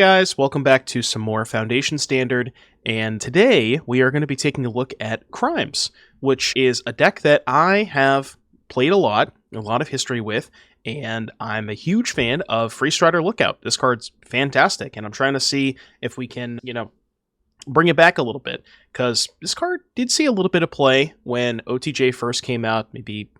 guys? Welcome back to some more Foundation Standard, and today we are going to be taking a look at Crimes, which is a deck that I have played a lot of history with, and I'm a huge fan of Freestrider Lookout. This card's fantastic, and I'm trying to see if we can, bring it back a little bit, because this card did see a little bit of play when OTJ first came out, maybe,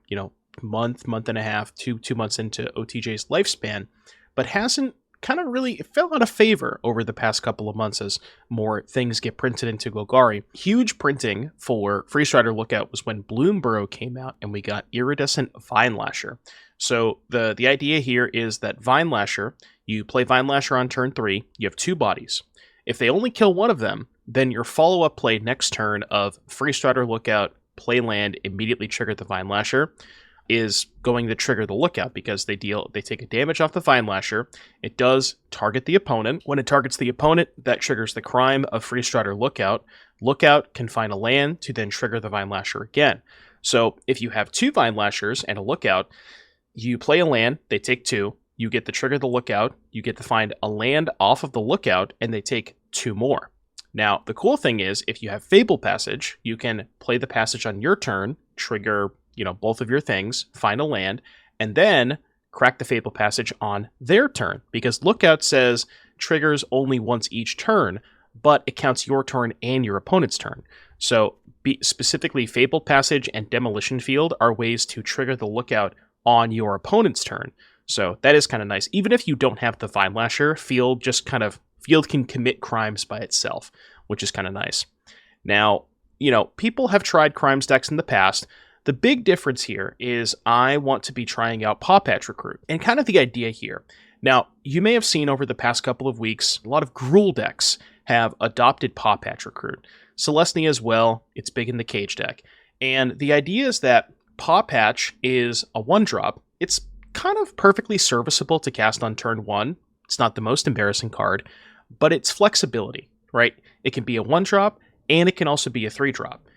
month and a half, two months into OTJ's lifespan, but hasn't kind of really fell out of favor over the past couple of months as more things get printed into Golgari. Huge printing for Freestrider Lookout was when Blooming came out and we got Iridescent Vinelasher. So the idea here is that Vinelasher, you play Vinelasher on turn 3, you have 2 bodies. If they only kill one of them, then your follow-up play next turn of Freestrider Lookout, play land, immediately trigger the Vinelasher, is going to trigger the Lookout because they take a damage off the Vinelasher. It does target the opponent. When it targets the opponent, that triggers the crime of Freestrider Lookout. Lookout can find a land to then trigger the Vinelasher again. So if you have 2 Vinelashers and a Lookout, you play a land, they take 2, you get to trigger the Lookout, you get to find a land off of the Lookout, and they take 2 more. Now, the cool thing is, if you have Fabled Passage, you can play the passage on your turn, trigger both of your things, find a land, and then crack the Fabled Passage on their turn. Because Lookout says triggers only once each turn, but it counts your turn and your opponent's turn. So specifically, Fabled Passage and Demolition Field are ways to trigger the Lookout on your opponent's turn. So that is kind of nice. Even if you don't have the Vinelasher, Field can commit crimes by itself, which is kind of nice. Now, people have tried Crimes decks in the past. The big difference here is I want to be trying out Pawpatch Recruit, and kind of the idea here. Now, you may have seen over the past couple of weeks, a lot of Gruul decks have adopted Pawpatch Recruit. Celestia as well, it's big in the Cage deck. And the idea is that Pawpatch is a 1-drop. It's kind of perfectly serviceable to cast on turn 1. It's not the most embarrassing card, but it's flexibility, right? It can be a 1-drop, and it can also be a 3-drop.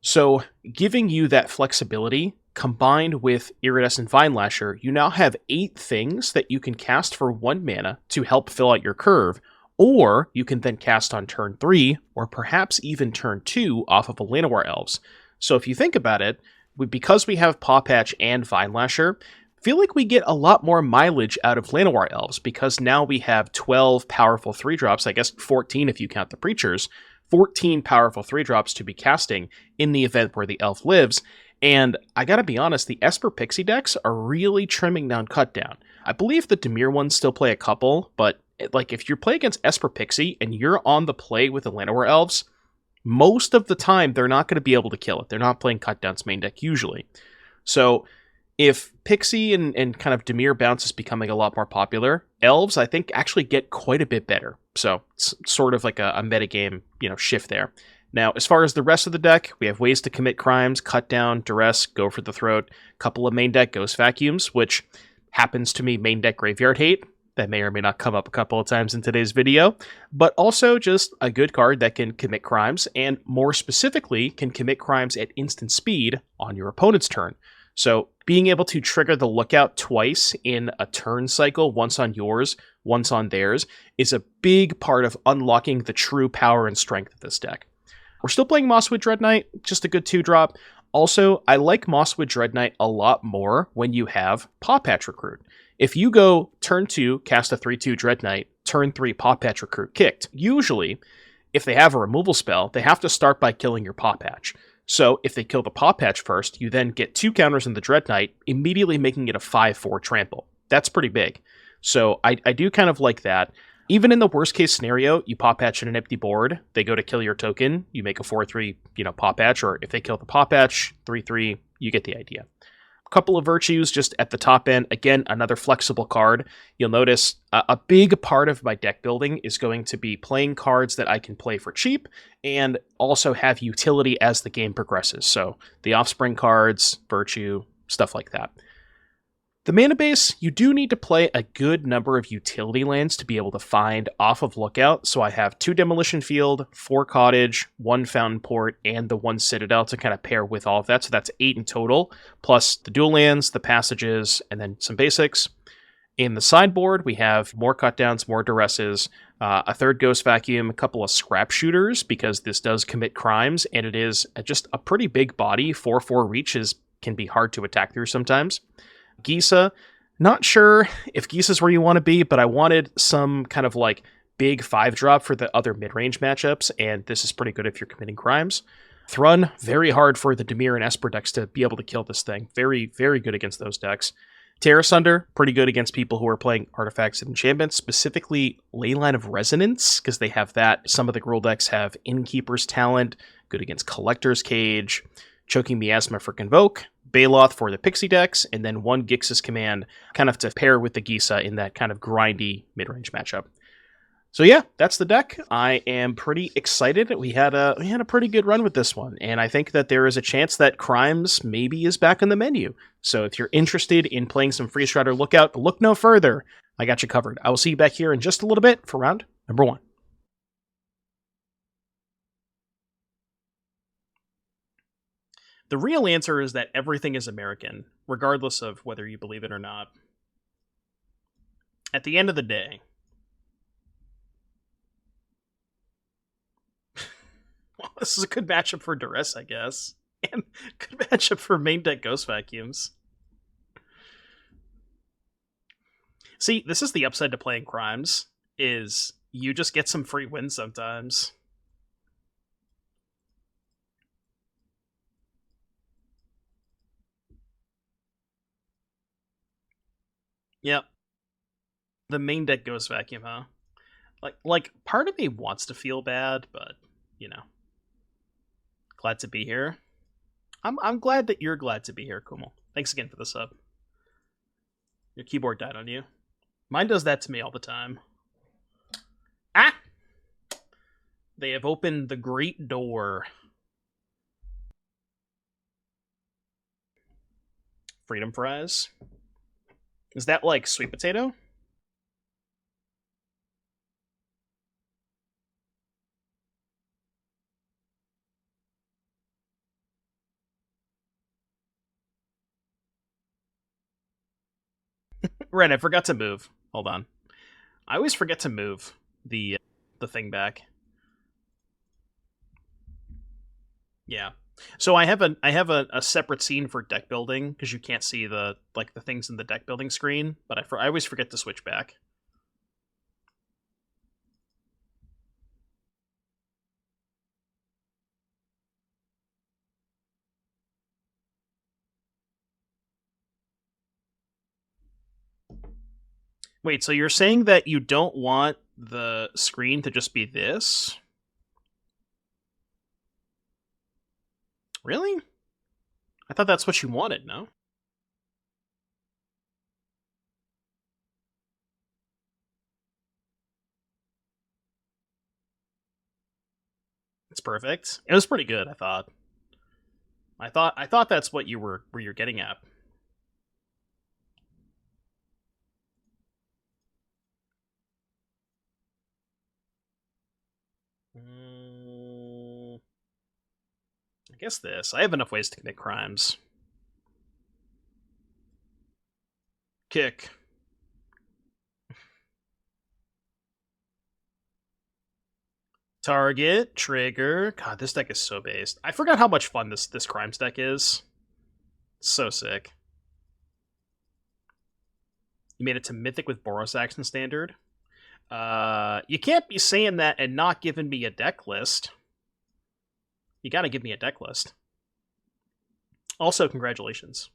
So, giving you that flexibility, combined with Iridescent Vinelasher, you now have 8 things that you can cast for 1 mana to help fill out your curve, or you can then cast on turn 3, or perhaps even turn 2 off of a Llanowar Elves. So if you think about it, because we have Pawpatch and Vinelasher, I feel like we get a lot more mileage out of Llanowar Elves, because now we have 12 powerful 3-drops, I guess 14 if you count the Preachers, 14 powerful 3-drops to be casting in the event where the elf lives, and I gotta be honest, the Esper Pixie decks are really trimming down cut down. I believe the Dimir ones still play a couple, but if you play against Esper Pixie and you're on the play with the Llanowar Elves, most of the time they're not going to be able to kill it. They're not playing cut down's main deck usually. So if Pixie and kind of Dimir bounce is becoming a lot more popular, Elves, I think, actually get quite a bit better. So it's sort of like a metagame, shift there. Now, as far as the rest of the deck, we have ways to commit crimes, cut down, duress, go for the throat, couple of main deck ghost vacuums, which happens to me main deck graveyard hate. That may or may not come up a couple of times in today's video, but also just a good card that can commit crimes, and more specifically, can commit crimes at instant speed on your opponent's turn. So being able to trigger the Lookout twice in a turn cycle, once on yours, once on theirs, is a big part of unlocking the true power and strength of this deck. We're still playing Mosswood Dreadknight, just a good 2-drop. Also, I like Mosswood Dreadknight a lot more when you have Pawpatch Recruit. If you go turn 2, cast a 3/2 Dreadknight, turn 3 Pawpatch Recruit kicked, usually, if they have a removal spell, they have to start by killing your Pawpatch. So if they kill the Pawpatch first, you then get 2 counters in the Dreadknight, immediately making it a 5/4 trample. That's pretty big. So I do kind of like that. Even in the worst case scenario, you Pawpatch in an empty board, they go to kill your token, you make a 4/3, Pawpatch, or if they kill the Pawpatch, 3/3, you get the idea. Couple of virtues just at the top end. Again, another flexible card. You'll notice a big part of my deck building is going to be playing cards that I can play for cheap and also have utility as the game progresses. So the Offspring cards, virtue, stuff like that. The mana base, you do need to play a good number of utility lands to be able to find off of Lookout. So I have 2 Demolition Field, 4 Cottage, 1 Fountainport, and the 1 Citadel to kind of pair with all of that. So that's 8 in total, plus the dual lands, the passages, and then some basics. In the sideboard, we have more cutdowns, more duresses, a third Ghost Vacuum, a couple of Scrapshooters, because this does commit crimes, and it is just a pretty big body. 4/4 reach can be hard to attack through sometimes. Gisa, not sure if Gisa's where you want to be, but I wanted some kind of like big 5-drop for the other mid-range matchups, and this is pretty good if you're committing crimes. Thrun, very hard for the Dimir and Esper decks to be able to kill this thing. Very, very good against those decks. Tear Asunder, pretty good against people who are playing artifacts and enchantments, specifically Leyline of Resonance, because they have that. Some of the Gruul decks have Innkeeper's Talent, good against Collector's Cage, Choking Miasma for Convoke, Baloth for the Pixie decks, and then one Gix's Command, kind of to pair with the Gisa in that kind of grindy mid-range matchup. So yeah, that's the deck. I am pretty excited. We had a pretty good run with this one, and I think that there is a chance that Crimes maybe is back on the menu. So if you're interested in playing some Freestrider Lookout, look no further. I got you covered. I will see you back here in just a little bit for round number 1. The real answer is that everything is American, regardless of whether you believe it or not. At the end of the day, well, this is a good matchup for Duress, I guess. And good matchup for main deck Ghost Vacuums. See, this is the upside to playing Crimes, is you just get some free wins sometimes. Yep. The main deck Ghost Vacuum, huh? Like part of me wants to feel bad, but, you know. Glad to be here. I'm glad that you're glad to be here, Kumal. Thanks again for the sub. Your keyboard died on you. Mine does that to me all the time. Ah! They have opened the great door. Freedom fries. Is that like sweet potato? Ren, I forgot to move. Hold on. I always forget to move the thing back. Yeah. So I have a separate scene for deck building because you can't see the things in the deck building screen, but I always forget to switch back. Wait, so you're saying that you don't want the screen to just be this? Really? I thought that's what you wanted, no? It's perfect. It was pretty good, I thought. I thought that's what you're getting at. I guess this. I have enough ways to commit crimes. Kick. Target, trigger. God, this deck is so based. I forgot how much fun this crimes deck is. So sick. You made it to Mythic with Boros Action Standard. You can't be saying that and not giving me a deck list. You gotta give me a deck list. Also, congratulations.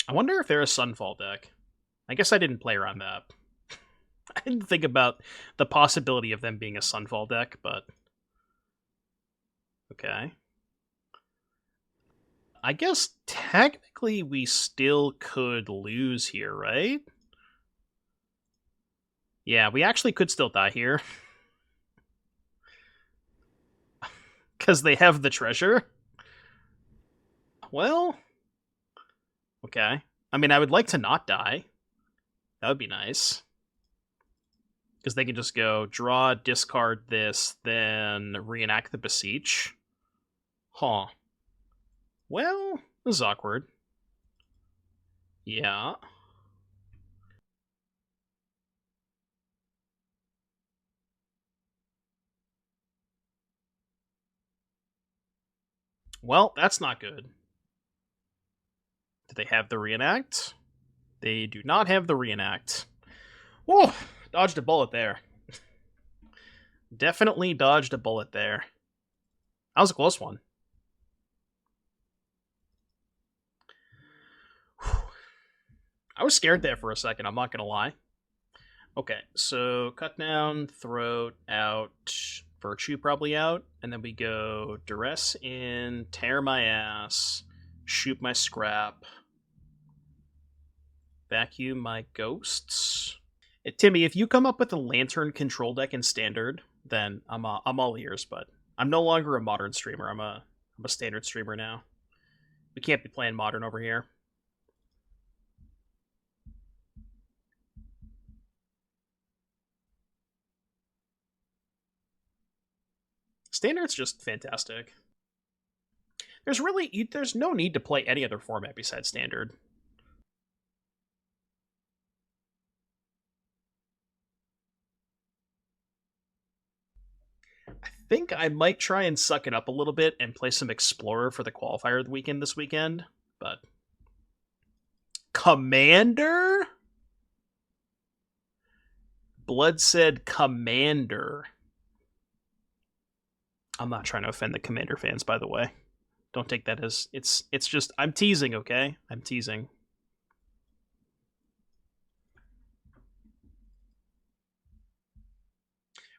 I wonder if they're a Sunfall deck. I guess I didn't play around that. I didn't think about the possibility of them being a Sunfall deck, but... Okay. I guess technically we still could lose here, right? Yeah, we actually could still die here. Because they have the treasure? Well... Okay. I mean, I would like to not die. That would be nice. Because they can just go, draw, discard this, then reenact the Beseech. Huh. Well, this is awkward. Yeah. Well, that's not good. Do they have the reenact? They do not have the reenact. Whoa! Dodged a bullet there. Definitely dodged a bullet there. That was a close one. I was scared there for a second, I'm not gonna lie. Okay, so cut down, throat out, virtue probably out, and then we go duress in, tear my ass, shoot my scrap, vacuum my ghosts. Timmy, if you come up with a lantern control deck in standard, then I'm all ears. But I'm no longer a modern streamer. I'm a standard streamer now. We can't be playing modern over here. Standard's just fantastic. There's no need to play any other format besides standard. I think I might try and suck it up a little bit and play some Explorer for the qualifier of the weekend this weekend, but Commander? Blood said Commander. I'm not trying to offend the Commander fans, by the way. Don't take that as it's just I'm teasing, okay? I'm teasing.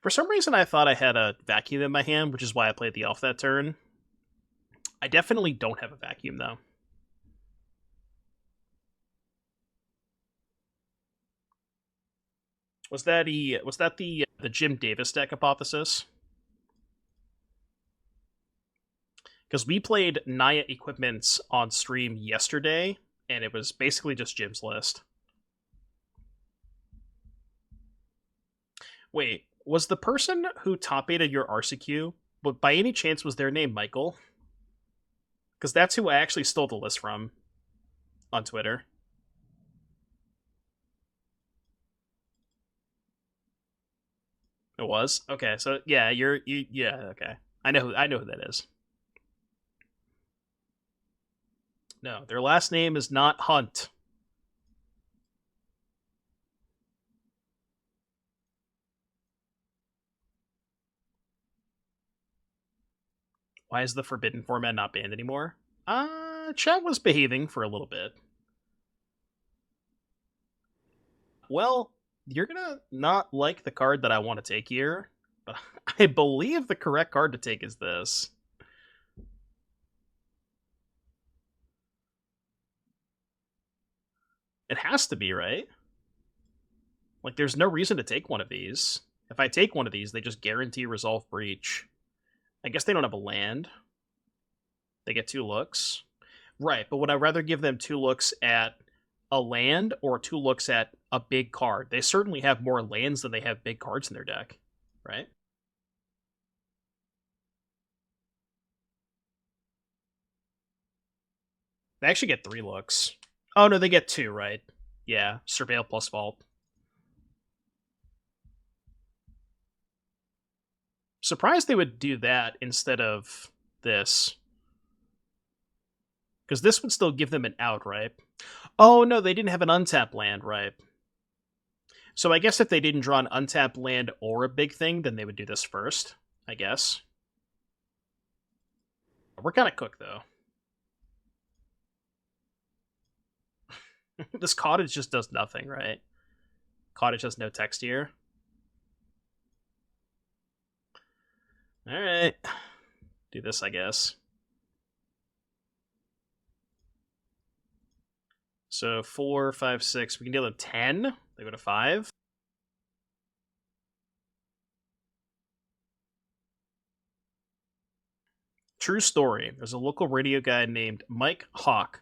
For some reason I thought I had a vacuum in my hand, which is why I played the elf that turn. I definitely don't have a vacuum though. Was that the Jim Davis deck hypothesis? Because we played Naya Equipments on stream yesterday, and it was basically just Jim's list. Wait, was the person who top-aided your RCQ, but by any chance was their name Michael? Because that's who I actually stole the list from on Twitter. It was? Okay, so yeah, yeah, okay. I know who that is. No, their last name is not Hunt. Why is the Forbidden format not banned anymore? Chat was behaving for a little bit. Well, you're gonna not like the card that I want to take here, but I believe the correct card to take is this. It has to be, right? Like, there's no reason to take one of these. If I take one of these, they just guarantee Resolve Breach. I guess they don't have a land. They get 2 looks. Right, but would I rather give them 2 looks at a land or 2 looks at a big card? They certainly have more lands than they have big cards in their deck, right? They actually get 3 looks. Oh, no, they get 2, right? Yeah, Surveil plus Vault. Surprised they would do that instead of this. Because this would still give them an out, right? Oh, no, they didn't have an untapped land, right? So I guess if they didn't draw an untapped land or a big thing, then they would do this first, I guess. We're kind of cooked, though. This cottage just does nothing, right? Cottage has no text here. Alright. Do this, I guess. So 4, 5, 6. We can deal them 10. They go to 5. True story. There's a local radio guy named Mike Hawk.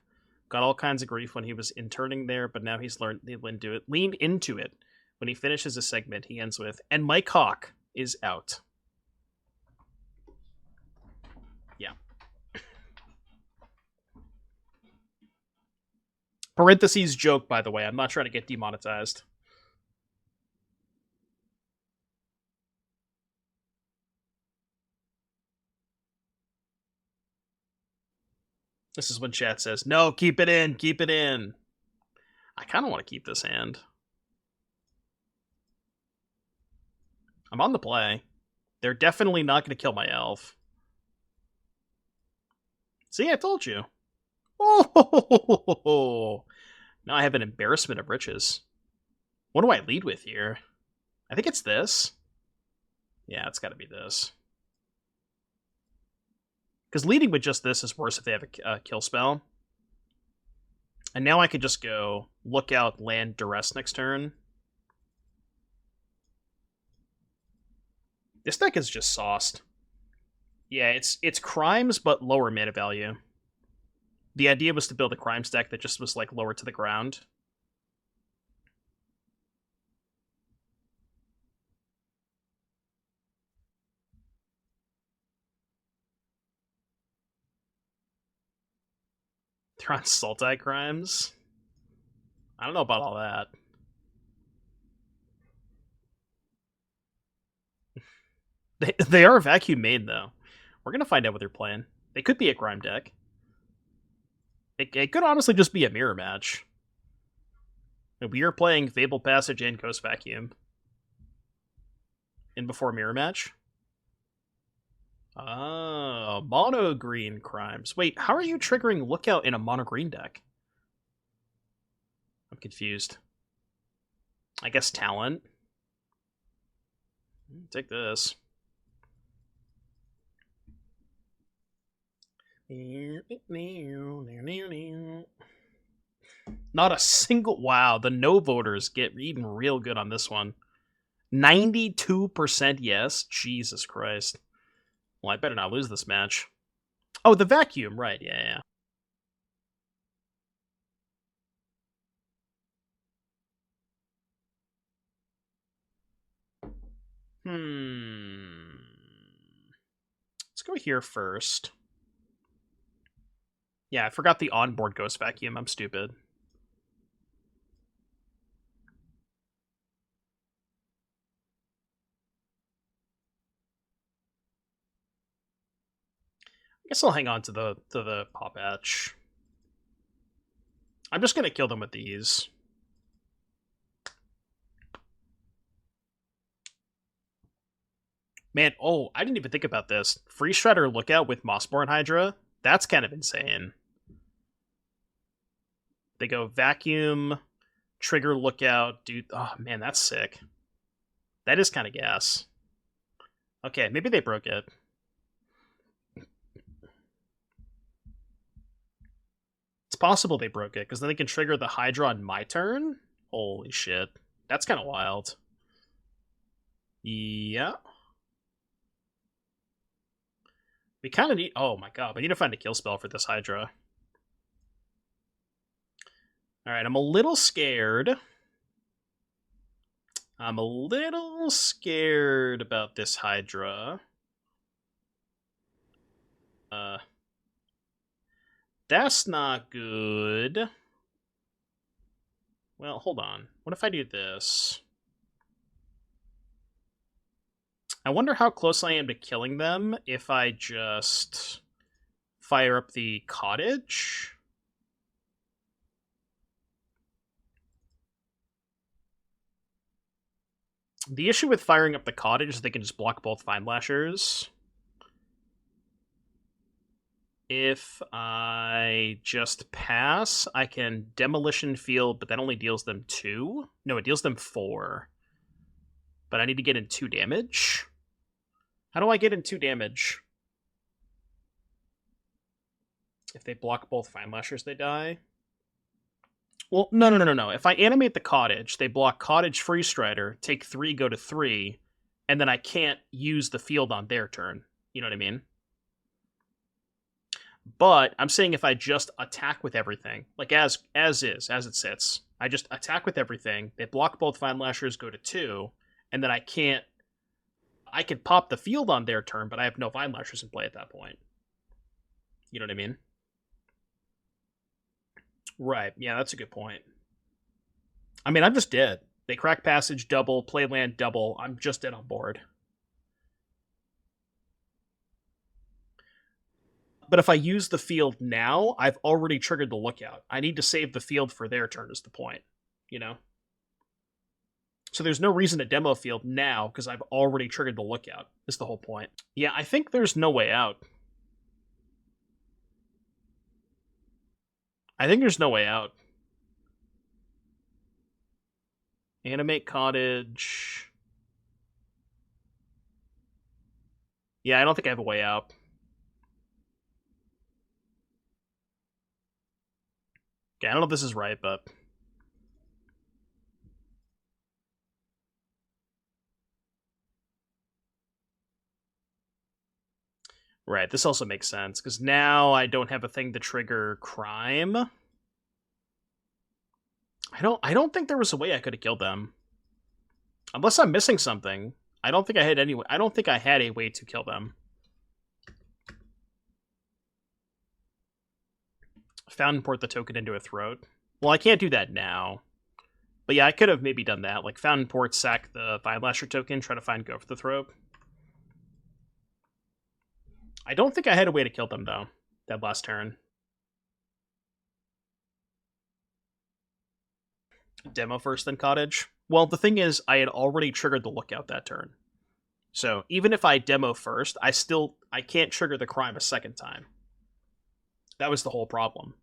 Got all kinds of grief when he was interning there, but now he's learned leaned into it. When he finishes a segment, he ends with, and Mike Hawk is out. Yeah. Parentheses joke, by the way. I'm not trying to get demonetized. This is when chat says, no, keep it in, keep it in. I kind of want to keep this hand. I'm on the play. They're definitely not going to kill my elf. See, I told you. Oh, now I have an embarrassment of riches. What do I lead with here? I think it's this. Yeah, it's got to be this. Because leading with just this is worse if they have a kill spell. And now I could just go Lookout, land, Duress next turn. This deck is just sauced. Yeah, it's Crimes, but lower mana value. The idea was to build a Crimes deck that just was, like, lower to the ground. They're on Sultai Crimes? I don't know about all that. They are vacuum main, though. We're going to find out what they're playing. They could be a crime deck. It could honestly just be a mirror match. We are playing Fabled Passage and Ghost Vacuum. In before mirror match? Oh, mono green crimes. Wait, how are you triggering Lookout in a mono green deck? I'm confused. I guess talent. Take this. Not a single... Wow, the no voters get even real good on this one. 92% yes? Jesus Christ. Well, I better not lose this match. Oh, the vacuum, right, yeah. Let's go here first. Yeah, I forgot the onboard Ghost Vacuum. I'm stupid. I guess I'll hang on to the Pawpatch. I'm just gonna kill them with these. Man, oh, I didn't even think about this. Freestrider Lookout with Mossborn Hydra? That's kind of insane. They go Vacuum, Trigger Lookout, dude. Oh, man, that's sick. That is kind of gas. Okay, maybe they broke it. It's possible they broke it, because then they can trigger the Hydra on my turn? Holy shit. That's kind of wild. Yeah. We kind of need... Oh my god, we need to find a kill spell for this Hydra. Alright, I'm a little scared. I'm a little scared about this Hydra. That's not good. Well, hold on. What if I do this? I wonder how close I am to killing them if I just fire up the cottage. The issue with firing up the cottage is they can just block both Vinelashers. If I just pass, I can Demolition Field, but that only deals them 2. No, it deals them 4. But I need to get in 2 damage. How do I get in 2 damage? If they block both Vinelashers, they die. Well, no. If I animate the cottage, they block Cottage Freestrider, take 3, go to 3, and then I can't use the field on their turn. You know what I mean? But I'm saying if I just attack with everything, like as it sits, I just attack with everything, they block both Vinelashers, go to 2, and then I can pop the field on their turn, but I have no Vinelashers in play at that point. You know what I mean? Right, yeah, that's a good point. I mean, I'm just dead. They crack passage, double, play land, double. I'm just dead on board. But if I use the field now, I've already triggered the Lookout. I need to save the field for their turn is the point, you know? So there's no reason to demo field now, because I've already triggered the Lookout, is the whole point. Yeah, I think there's no way out. I think there's no way out. Animate Cottage. Yeah, I don't think I have a way out. Okay, I don't know if this is right, but... Right, this also makes sense, because now I don't have a thing to trigger crime. I don't think there was a way I could have killed them. Unless I'm missing something. I don't think I had any. I don't think I had a way to kill them. Fountainport the token into a throat. Well, I can't do that now. But yeah, I could have maybe done that. Like Fountainport, sack the Vinelasher token, try to find Go for the throat. I don't think I had a way to kill them, though, that last turn. Demo first, then Cottage. Well, the thing is, I had already triggered the Lookout that turn. So even if I demo first, I can't trigger the crime a second time. That was the whole problem.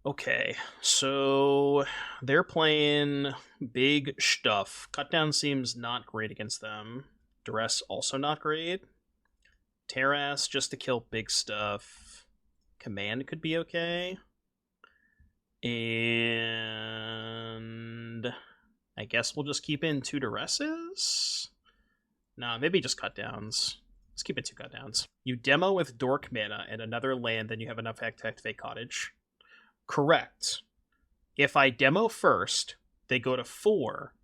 Okay, so they're playing big stuff. Cutdown seems not great against them. Duress also not great. Terras just to kill big stuff. Command could be okay. And I guess we'll just keep in 2 Duresses? Nah, maybe just cutdowns. Let's keep it 2 cutdowns. You demo with Dork mana and another land, then you have enough to activate Cottage. Correct. If I demo first, they go to 4,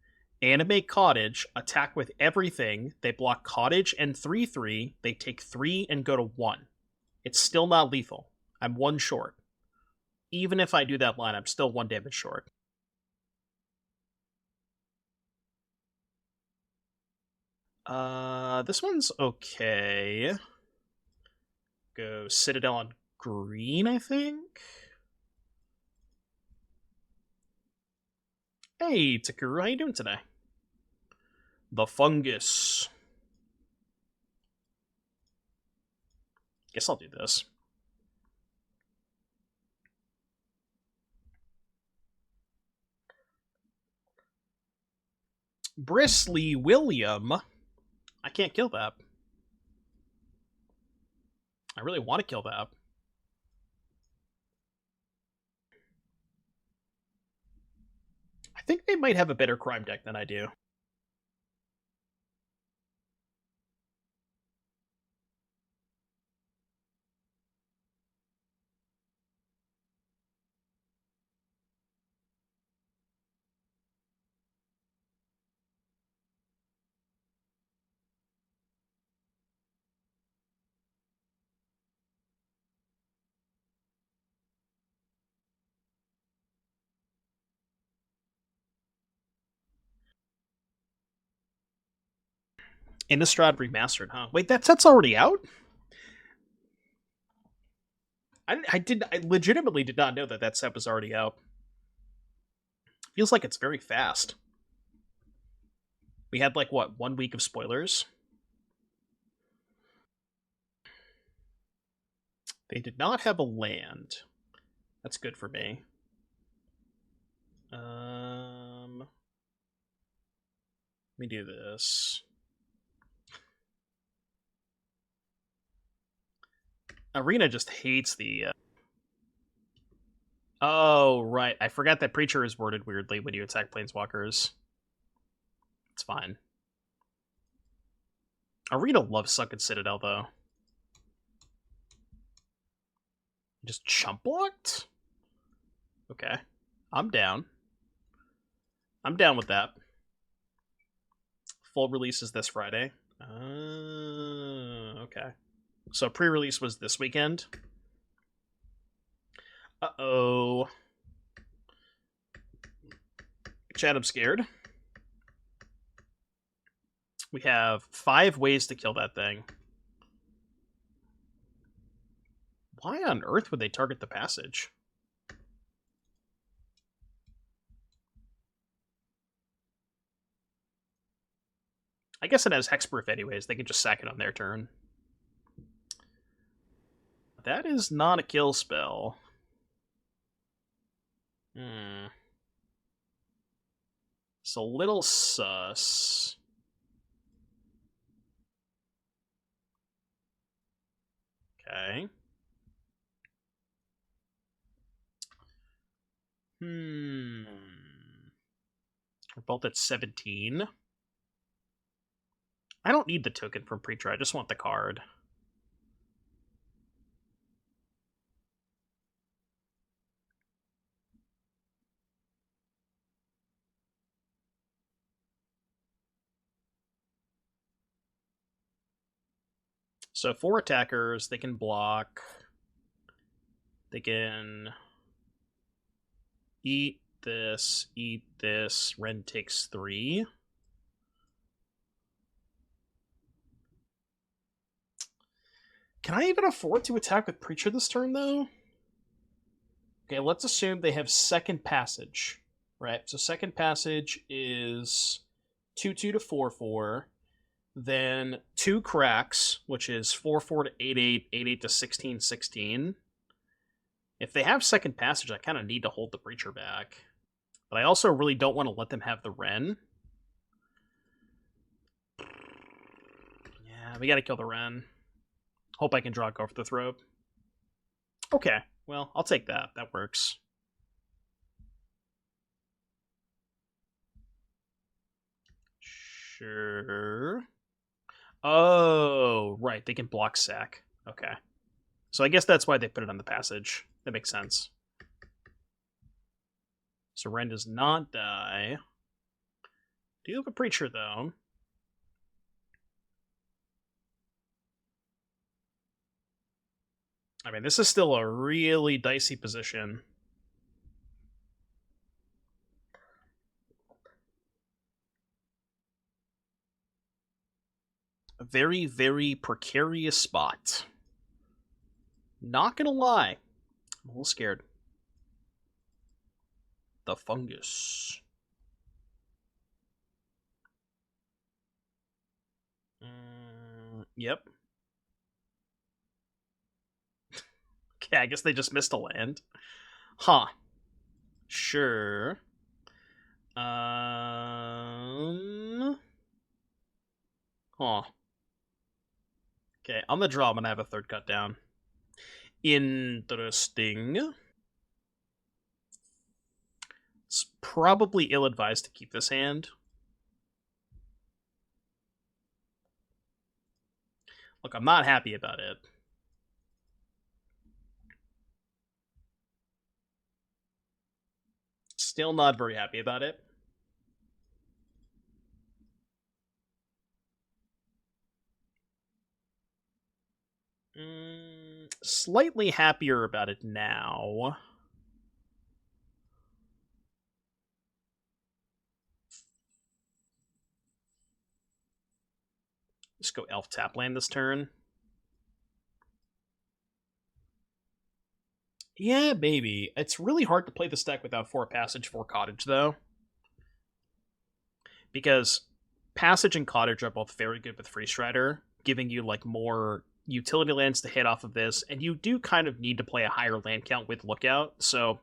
animate Cottage, attack with everything, they block Cottage and 3/3, they take 3 and go to 1. It's still not lethal. I'm 1 short. Even if I do that line, I'm still 1 damage short. This one's okay. Go Citadel on green, I think? Hey, Takuru, how you doing today? The fungus. Guess I'll do this. Bristly William. I can't kill that. I really want to kill that. I think they might have a better crime deck than I do. Estrada remastered, huh? Wait, that set's already out? I legitimately did not know that set was already out. Feels like it's very fast. We had like what, 1 week of spoilers? They did not have a land. That's good for me. Let me do this. Arena just hates the... Oh, right. I forgot that Preacher is worded weirdly when you attack Planeswalkers. It's fine. Arena loves Sunken Citadel, though. Just chump blocked? Okay. I'm down. I'm down with that. Full release is this Friday. Okay. So pre-release was this weekend. Uh-oh. Chat, I'm scared. We have 5 ways to kill that thing. Why on earth would they target the passage? I guess it has hexproof anyways. They can just sack it on their turn. That is not a kill spell. It's a little sus. Okay. We're both at 17. I don't need the token from Preacher, I just want the card. So 4 attackers, they can block. They can eat this. Ren takes 3. Can I even afford to attack with Preacher this turn, though? Okay, let's assume they have Second Passage. Right, so Second Passage is 2/2 to 4/4. Then 2 cracks, which is 4/4 to 8/8, 8/8 to 16/16. If they have Second Passage, I kind of need to hold the Preacher back. But I also really don't want to let them have the Ren. Yeah, we gotta kill the Ren. Hope I can draw Go for the Throat. Okay, well, I'll take that. That works. Sure. Oh, right. They can block sack. Okay. So I guess that's why they put it on the passage. That makes sense. So Ren does not die. Do you have a Preacher, though? I mean, this is still a really dicey position. A very, very precarious spot. Not gonna lie. I'm a little scared. The fungus. Yep. Okay, I guess they just missed a land. Huh. Sure. Huh. Okay, on the draw, I'm gonna have a third cut down. Interesting. It's probably ill-advised to keep this hand. Look, I'm not happy about it. Still not very happy about it. Slightly happier about it now. Let's go Elf Tapland this turn. Yeah, maybe. It's really hard to play this deck without 4 Passage, 4 Cottage, though. Because Passage and Cottage are both very good with Freestrider, giving you like more utility lands to hit off of this, and you do kind of need to play a higher land count with Lookout, so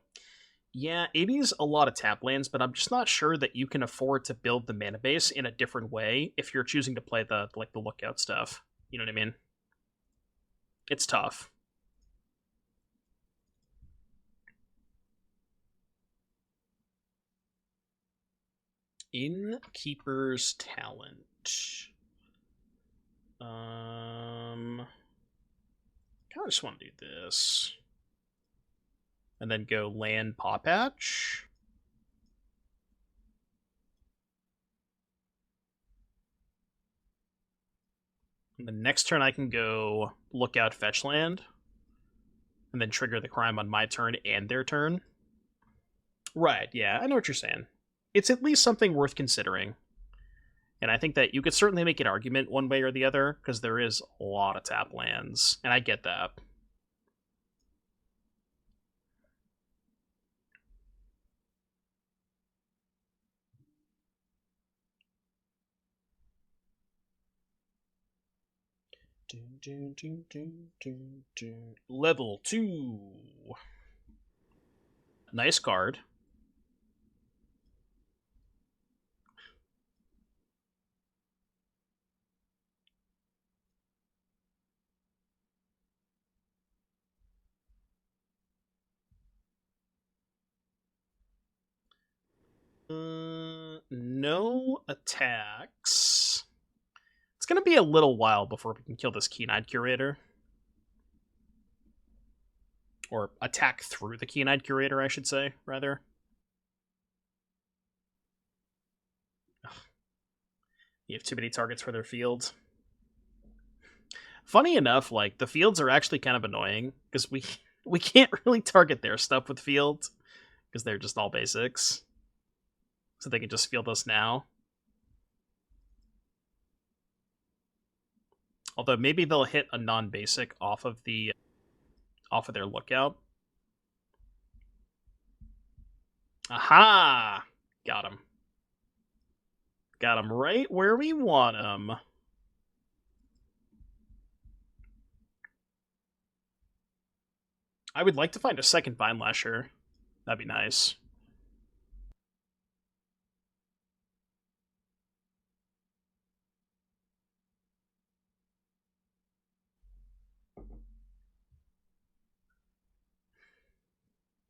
yeah, it is a lot of tap lands, but I'm just not sure that you can afford to build the mana base in a different way if you're choosing to play the Lookout stuff. You know what I mean? It's tough. Innkeeper's Talent. I kind of just want to do this. And then go land Pawpatch. And the next turn I can go Lookout Fetch Land. And then trigger the crime on my turn and their turn. Right, yeah, I know what you're saying. It's at least something worth considering. And I think that you could certainly make an argument one way or the other, because there is a lot of tap lands, and I get that. Level 2. Nice card. No attacks. It's going to be a little while before we can kill this Keen-Eyed Curator. Or attack through the Keen-Eyed Curator, I should say, rather. Ugh. You have too many targets for their field. Funny enough, like, the fields are actually kind of annoying, because we can't really target their stuff with field, because they're just all basics. So they can just field us now. Although maybe they'll hit a non-basic off of their lookout. Aha! Got him. Got him right where we want him. I would like to find a second Vinelasher. That'd be nice.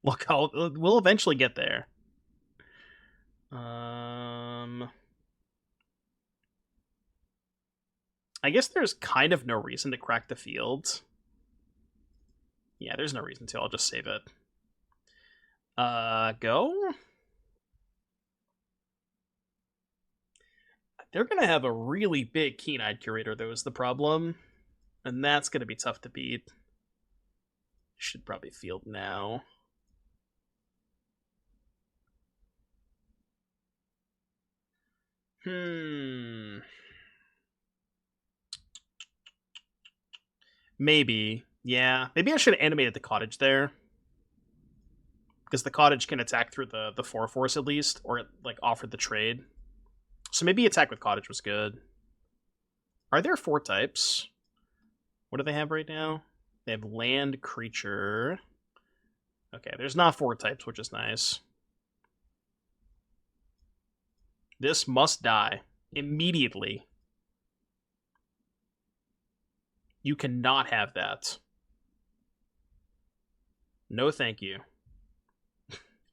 Look, we'll eventually get there. I guess there's kind of no reason to crack the field. Yeah, there's no reason to. I'll just save it. Go? They're going to have a really big Keen-Eyed Curator, though, is the problem. And that's going to be tough to beat. Should probably field now. Maybe. Yeah. Maybe I should have animated the cottage there. Because the cottage can attack through the 4/4 at least. Or, like, offer the trade. So maybe attack with cottage was good. Are there 4 types? What do they have right now? They have land, creature. Okay, there's not 4 types, which is nice. This must die. Immediately. You cannot have that. No thank you.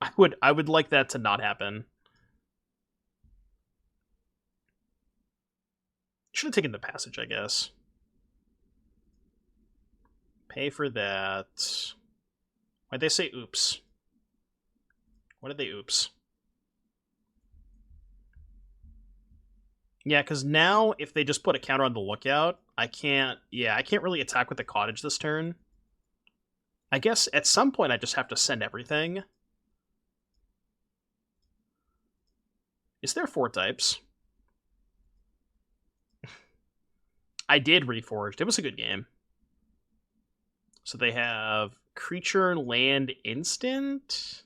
I would like that to not happen. Should have taken the passage, I guess. Pay for that. Why'd they say oops? What did they oops? Yeah, because now if they just put a counter on the lookout, I can't really attack with the cottage this turn. I guess at some point I just have to send everything. Is there 4 types? I did Reforged. It was a good game. So they have creature, land, instant.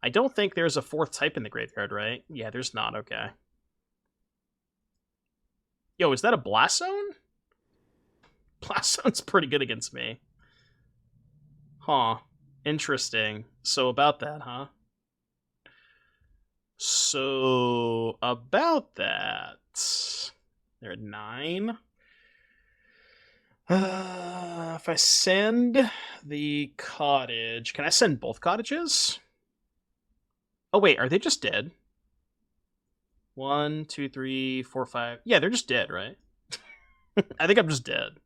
I don't think there's a 4th type in the graveyard, right? Yeah, there's not. Okay. Yo, is that a Blast Zone? Blast Zone's pretty good against me. Huh. Interesting. So about that, huh? So about that. They're at 9. If I send the cottage... Can I send both cottages? Oh, wait. Are they just dead? 1, 2, 3, 4, 5. Yeah, they're just dead, right? I think I'm just dead.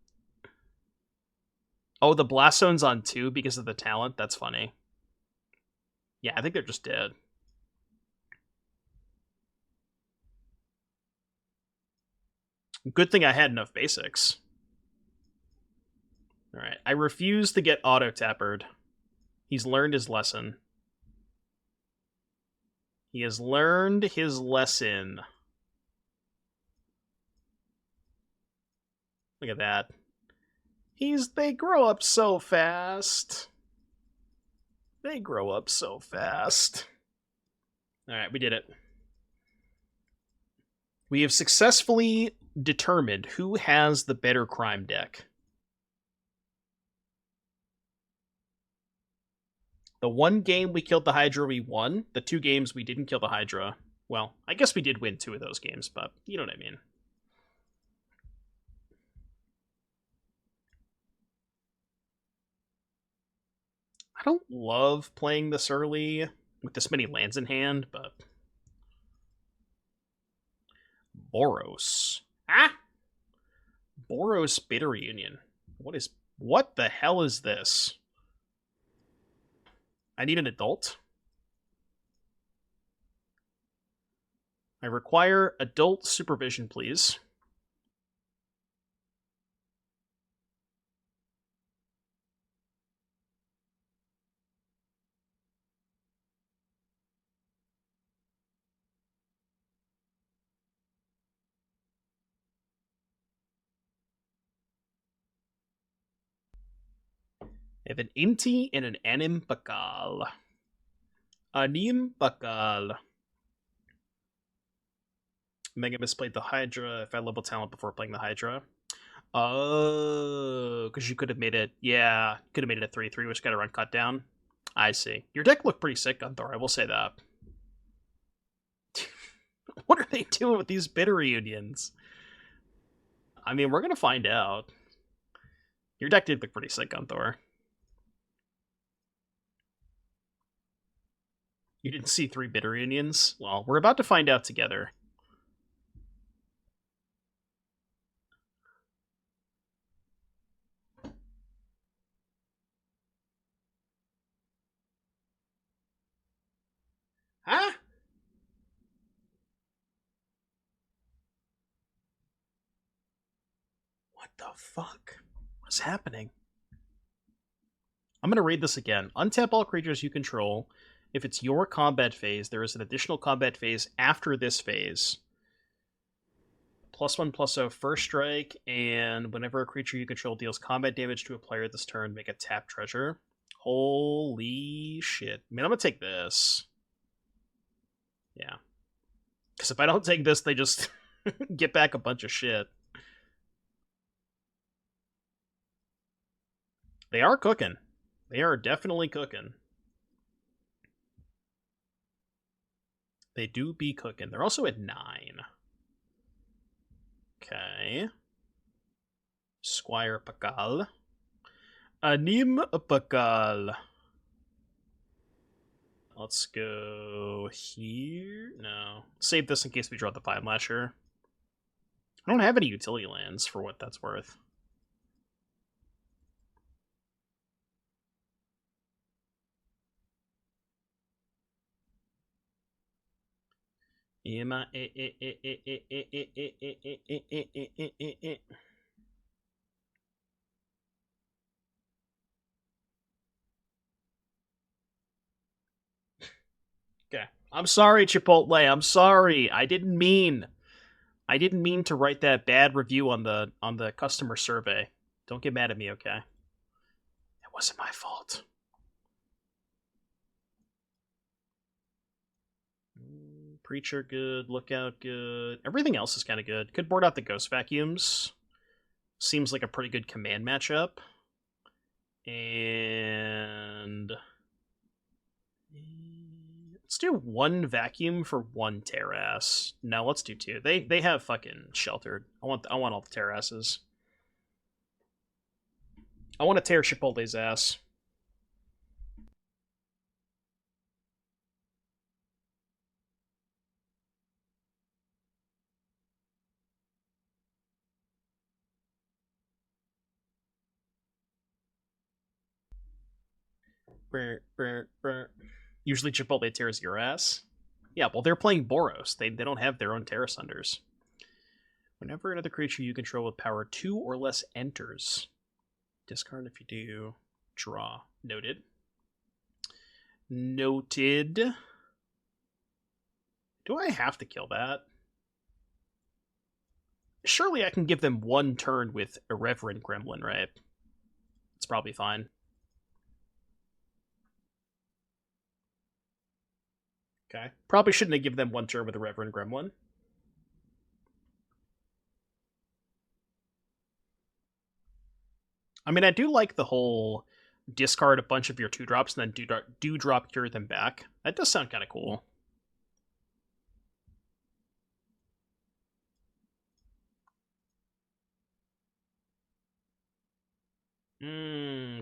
Oh, the Blast Zone's on 2 because of the talent? That's funny. Yeah, I think they're just dead. Good thing I had enough basics. Alright, I refuse to get auto-tappered. He's learned his lesson. He has learned his lesson. Look at that. They grow up so fast. They grow up so fast. Alright, we did it. We have successfully determined who has the better crime deck. The one game we killed the Hydra, we won. The 2 games we didn't kill the Hydra, well, I guess we did win 2 of those games, but you know what I mean. I don't love playing this early with this many lands in hand, but... Boros. Ah! Boros Bitter Reunion. What the hell is this? I need an adult. I require adult supervision, please. I have an Inti and an Anim Bakal. Anim Bakal. Mega misplayed the Hydra. If I level talent before playing the Hydra. Oh, because you could have made it. Yeah, could have made it a 3/3, which got a run cut down. I see. Your deck looked pretty sick, Gunther. I will say that. What are they doing with these bitter reunions? I mean, we're gonna find out. Your deck did look pretty sick, Gunther. You didn't see 3 bitter reunions? Well, we're about to find out together. Huh? What the fuck? What's happening? I'm going to read this again. Untap all creatures you control. If it's your combat phase, there is an additional combat phase after this phase. +1/+0 first strike, and whenever a creature you control deals combat damage to a player this turn, make a tap treasure. Holy shit. I mean, I'm going to take this. Yeah. Because if I don't take this, they just get back a bunch of shit. They are cooking. They are definitely cooking. They do be cooking. They're also at 9. Okay. Squire Pakal. Anim Pakal. Let's go here. No. Save this in case we draw the Vinelasher. I don't have any utility lands for what that's worth. Okay. I'm sorry, Chipotle. I'm sorry. I didn't mean to write that bad review on the customer survey. Don't get mad at me, okay? It wasn't my fault. Preacher good, Lookout good. Everything else is kind of good. Could board out the Ghost Vacuums. Seems like a pretty good command matchup. And let's do 1 Vacuum for 1 Terras. No, let's do 2. They have fucking Sheltered. I want all the Terrasses. I want to tear Chipotle's ass. Usually Chipotle tears your ass. Yeah, well, they're playing Boros. They don't have their own Tear Asunders. Whenever another creature you control with power 2 or less enters, discard if you do. Draw. Noted. Noted. Do I have to kill that? Surely I can give them 1 turn with Irreverent Gremlin, right? It's probably fine. Okay. Probably shouldn't have given them 1 turn with a Reverend Gremlin. I mean, I do like the whole discard a bunch of your 2-drops and then do drop cure them back. That does sound kind of cool.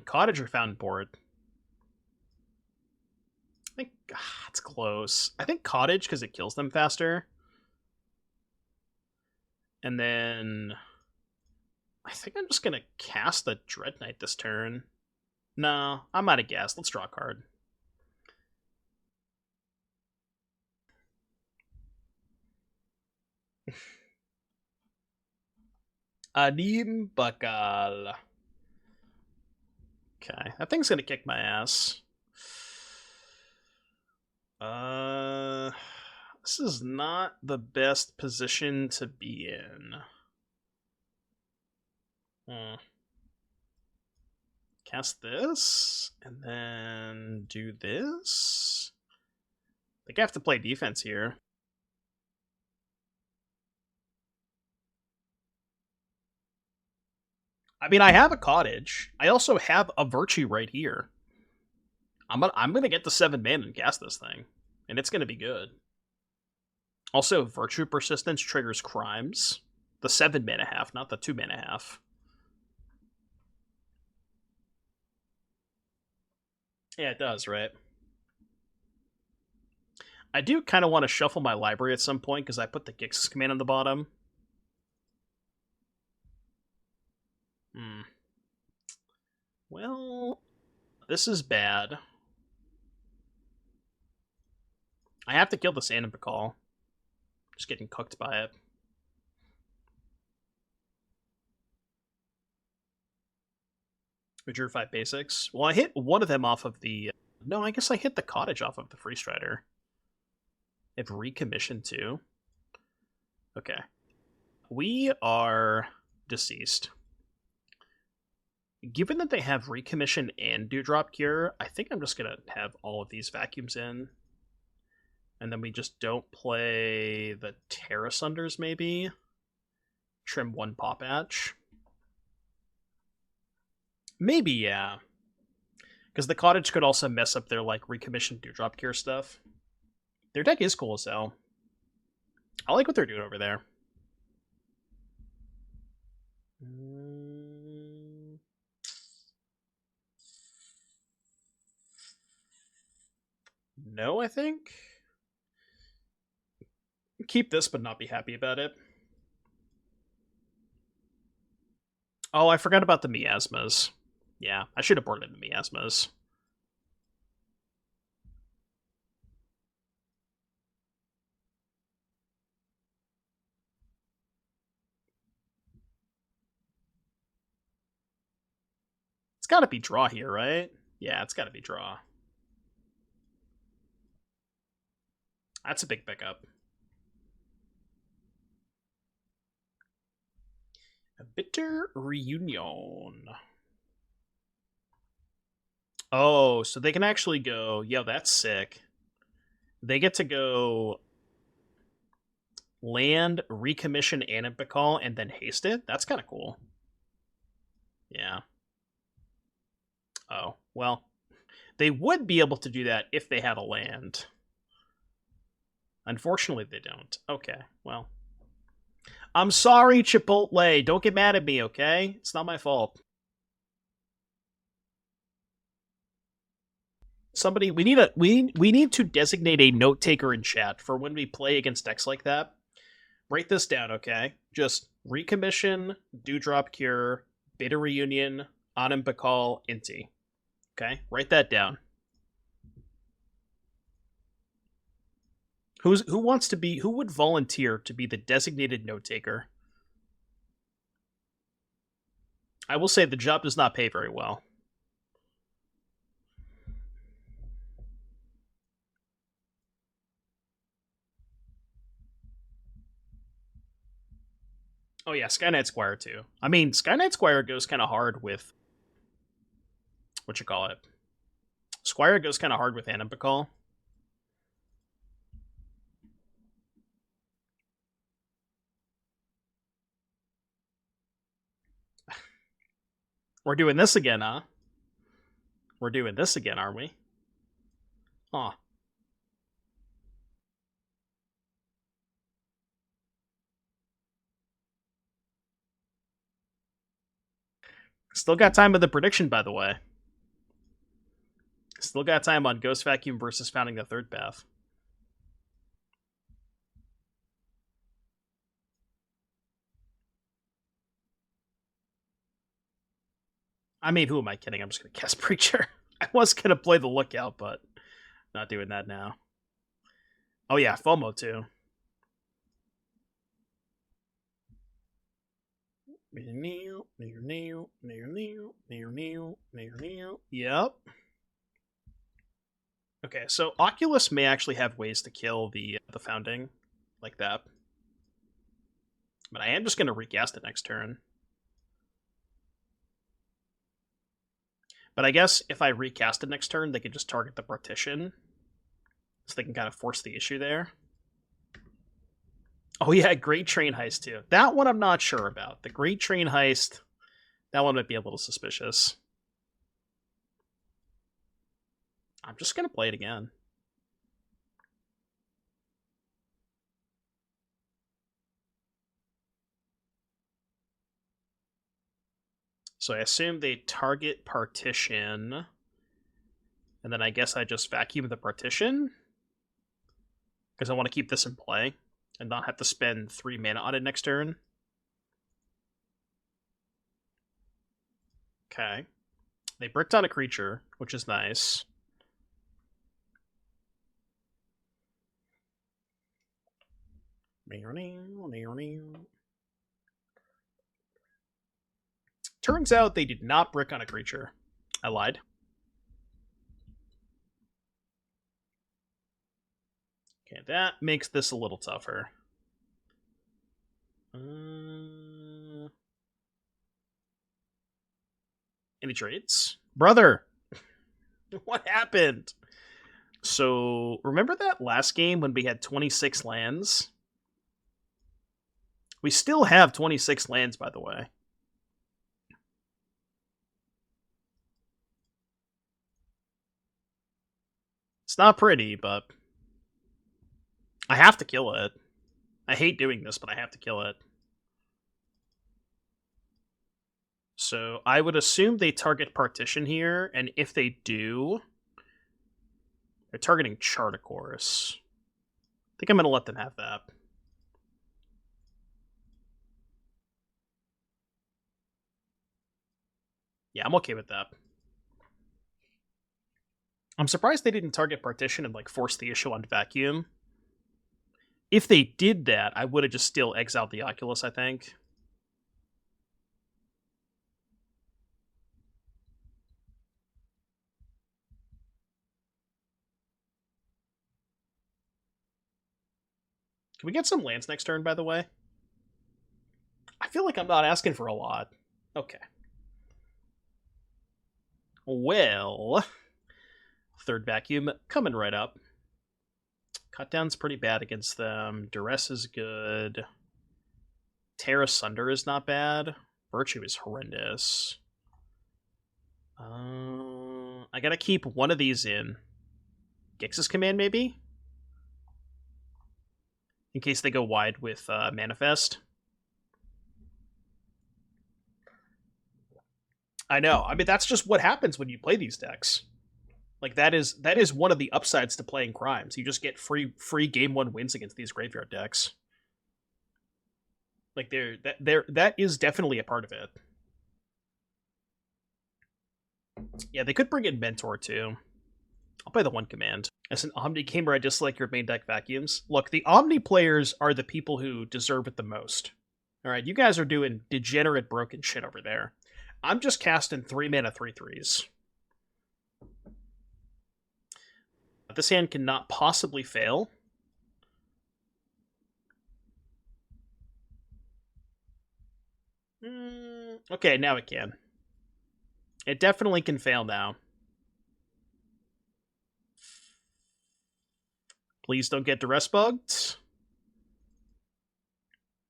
Cottage or Fountainport? I think it's close. I think Cottage because it kills them faster. And then I think I'm just gonna cast the Dreadknight this turn. No, I'm out of gas. Let's draw a card. Adim Bakal. Okay, that thing's gonna kick my ass. This is not the best position to be in. Cast this, and then do this. I think I have to play defense here. I mean, I have a Cottage. I also have a Virtue right here. I'm gonna get the 7 mana and cast this thing, and it's gonna be good. Also, Virtue Persistence triggers Crimes. The 7 mana half, not the 2 mana half. Yeah, it does, right? I do kind of want to shuffle my library at some point because I put the Gix's command on the bottom. Well, this is bad. I have to kill the Sand and Bacall. Just getting cooked by it. We drew 5 basics. Well, I hit one of them off of the... No, I guess I hit the Cottage off of the Freestrider. They've recommissioned too. Okay. We are deceased. Given that they have recommission and Dewdrop Cure, I think I'm just going to have all of these vacuums in. And then we just don't play the Tear Asunders, maybe? Trim 1 Pawpatch. Maybe, yeah. Because the Cottage could also mess up their, like, recommissioned Dewdrop Cure stuff. Their deck is cool as hell. I like what they're doing over there. No, I think. Keep this, but not be happy about it. Oh, I forgot about the miasmas. Yeah, I should have boarded the miasmas. It's gotta be draw here, right? Yeah, it's gotta be draw. That's a big pickup. A bitter reunion. Oh, so they can actually go... Yo, that's sick. They get to go... Land, recommission Anibakal, and then haste it? That's kind of cool. Yeah. Oh, well. They would be able to do that if they had a land. Unfortunately, they don't. Okay, well. I'm sorry, Chipotle. Don't get mad at me, okay? It's not my fault. Somebody, we need to designate a note taker in chat for when we play against decks like that. Write this down, okay? Just recommission, Dewdrop Cure, Bitter Reunion, Anim Bakal, Inti. Okay? Write that down. Who would volunteer to be the designated note taker? I will say the job does not pay very well. Oh yeah, Skynight Squire too. I mean, Skynight Squire goes kind of hard with... What you call it? Squire goes kind of hard with Anibakal. We're doing this again, huh? We're doing this again, aren't we? Aw. Still got time with the prediction, by the way. Still got time on Ghost Vacuum versus Founding the Third Path. I mean, who am I kidding? I'm just going to cast Preacher. I was going to play the Lookout, but not doing that now. Oh yeah, FOMO too. Yep. Okay, so Oculus may actually have ways to kill the Founding like that. But I am just going to recast it next turn. But I guess if I recast it next turn, they can just target the Partition. So they can kind of force the issue there. Oh yeah, Great Train Heist too. That one I'm not sure about. The Great Train Heist, that one might be a little suspicious. I'm just going to play it again. So I assume they target Partition. And then I guess I just vacuum the Partition. Because I want to keep this in play. And not have to spend 3 mana on it next turn. Okay. They bricked on a creature, which is nice. Turns out they did not brick on a creature. I lied. Okay, that makes this a little tougher. Any trades? Brother! What happened? So, remember that last game when we had 26 lands? We still have 26 lands, by the way. It's not pretty, but I have to kill it. I hate doing this, but I have to kill it. So I would assume they target Partition here, and if they do, they're targeting Charticors. I think I'm going to let them have that. Yeah, I'm okay with that. I'm surprised they didn't target Partition and like force the issue on Vacuum. If they did that, I would have just still exiled the Oculus, I think. Can we get some lands next turn, by the way? I feel like I'm not asking for a lot. Okay. Well, third Vacuum coming right up. Cutdown's pretty bad against them. Duress is good. Tear Asunder is not bad. Virtue is horrendous. I gotta keep one of these in. Gix's Command, maybe? In case they go wide with Manifest. I know. I mean, that's just what happens when you play these decks. Like that is one of the upsides to playing Crimes. You just get free game 1 wins against these graveyard decks. Like that is definitely a part of it. Yeah, they could bring in Mentor too. I'll play the 1 command. As an Omni gamer, I dislike your main deck vacuums. Look, the Omni players are the people who deserve it the most. Alright, you guys are doing degenerate broken shit over there. I'm just casting 3 mana 3/3s. This hand cannot possibly fail. Okay, now it can. It definitely can fail now. Please don't get Duress bugged.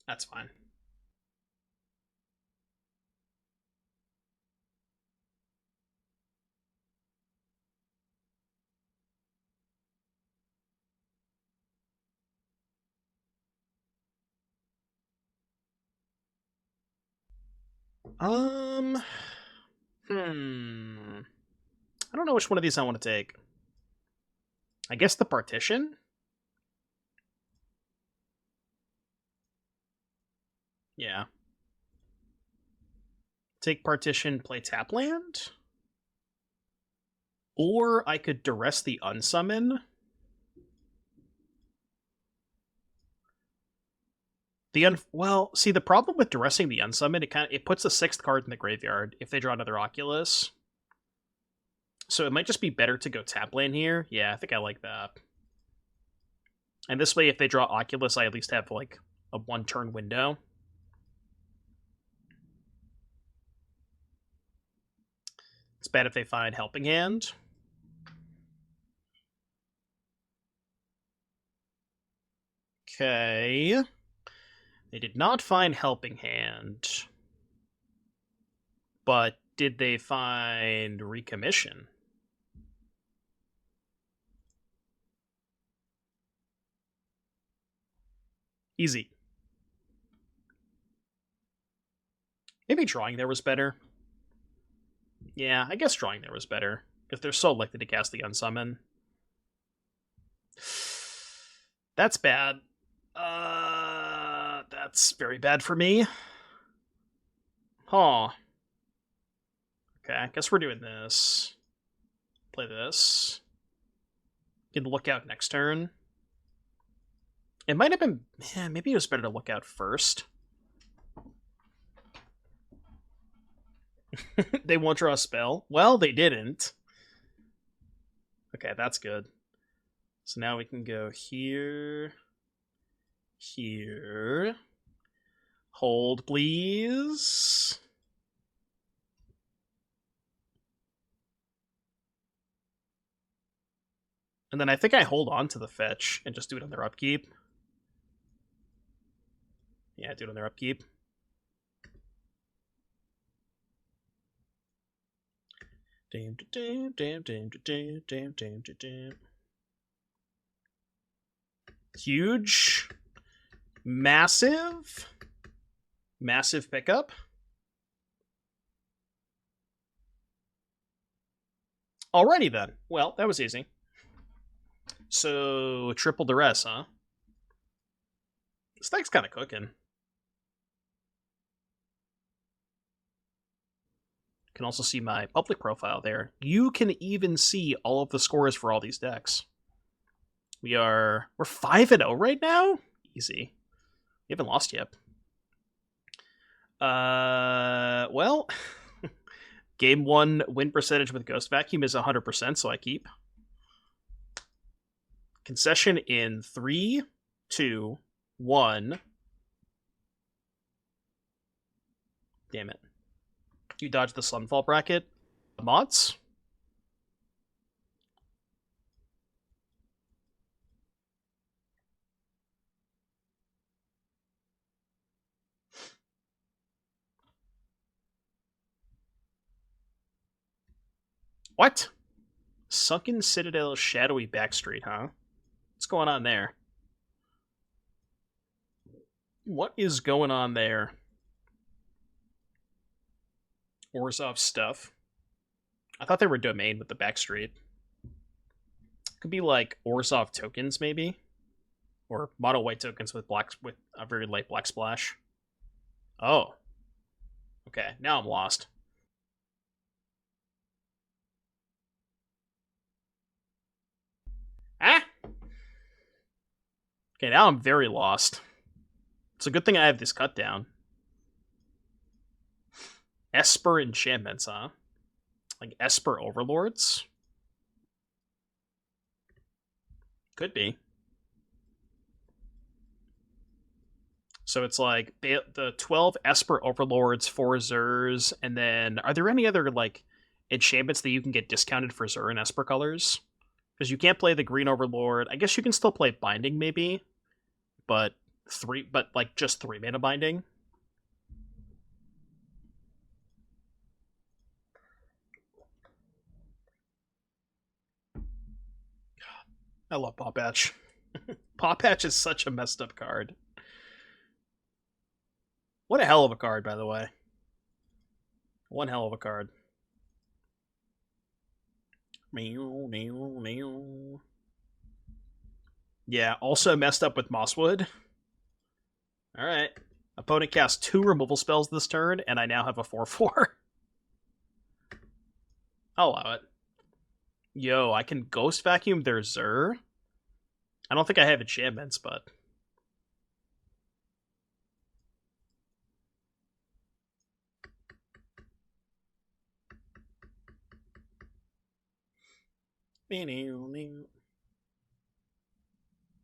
That's fine. I don't know which one of these I want to take. I guess the Partition? Yeah. Take Partition, play Tapland? Or I could Duress the Unsummon. Well, see, the problem with Duressing the Unsummon, it puts the 6th card in the graveyard if they draw another Oculus. So it might just be better to go Tapland here. Yeah, I think I like that. And this way, if they draw Oculus, I at least have, like, a 1-turn window. It's bad if they find Helping Hand. Okay. They did not find Helping Hand. But did they find Recommission? Easy. Maybe drawing there was better. Yeah, I guess drawing there was better. If they're so likely to cast the Unsummon. That's bad. That's very bad for me. Huh. Okay, I guess we're doing this. Play this. Get the Lookout next turn. It might have been... Yeah, maybe it was better to Lookout first. They won't draw a spell. Well, they didn't. Okay, that's good. So now we can go here. Here. Hold, please. And then I think I hold on to the fetch and just do it on their upkeep. Yeah, do it on their upkeep. Huge. Massive. Massive pickup. Alrighty then. Well, that was easy. So, triple Duress, huh? This deck's kind of cooking. You can also see my public profile there. You can even see all of the scores for all these decks. We're 5-0 right now? Easy. We haven't lost yet. Well, game 1 win percentage with Ghost Vacuum is 100%, so I keep. Concession in 3, 2, 1. Damn it. You dodged the Sunfall bracket. Mods? What? Sunken Citadel Shadowy Backstreet, huh? What's going on there? What is going on there? Orzhov stuff. I thought they were domain with the Backstreet. Could be like Orzhov tokens, maybe? Or mono white tokens with a very light black splash. Oh. Okay, now I'm lost. Ah! Okay, now I'm very lost. It's a good thing I have this cut down. Esper enchantments, huh? Like Esper overlords? Could be. So it's like the 12 Esper overlords, 4 Zers, and then are there any other like enchantments that you can get discounted for Zur and Esper colors? Because you can't play the green overlord. I guess you can still play binding maybe, but just 3 mana binding. I love Pawpatch. Pawpatch is such a messed up card. What a hell of a card, by the way. One hell of a card. Yeah, also messed up with Mosswood. Alright. Opponent casts 2 removal spells this turn, and I now have a 4/4. I'll allow it. Yo, I can Ghost Vacuum their Zur. I don't think I have enchantments, but...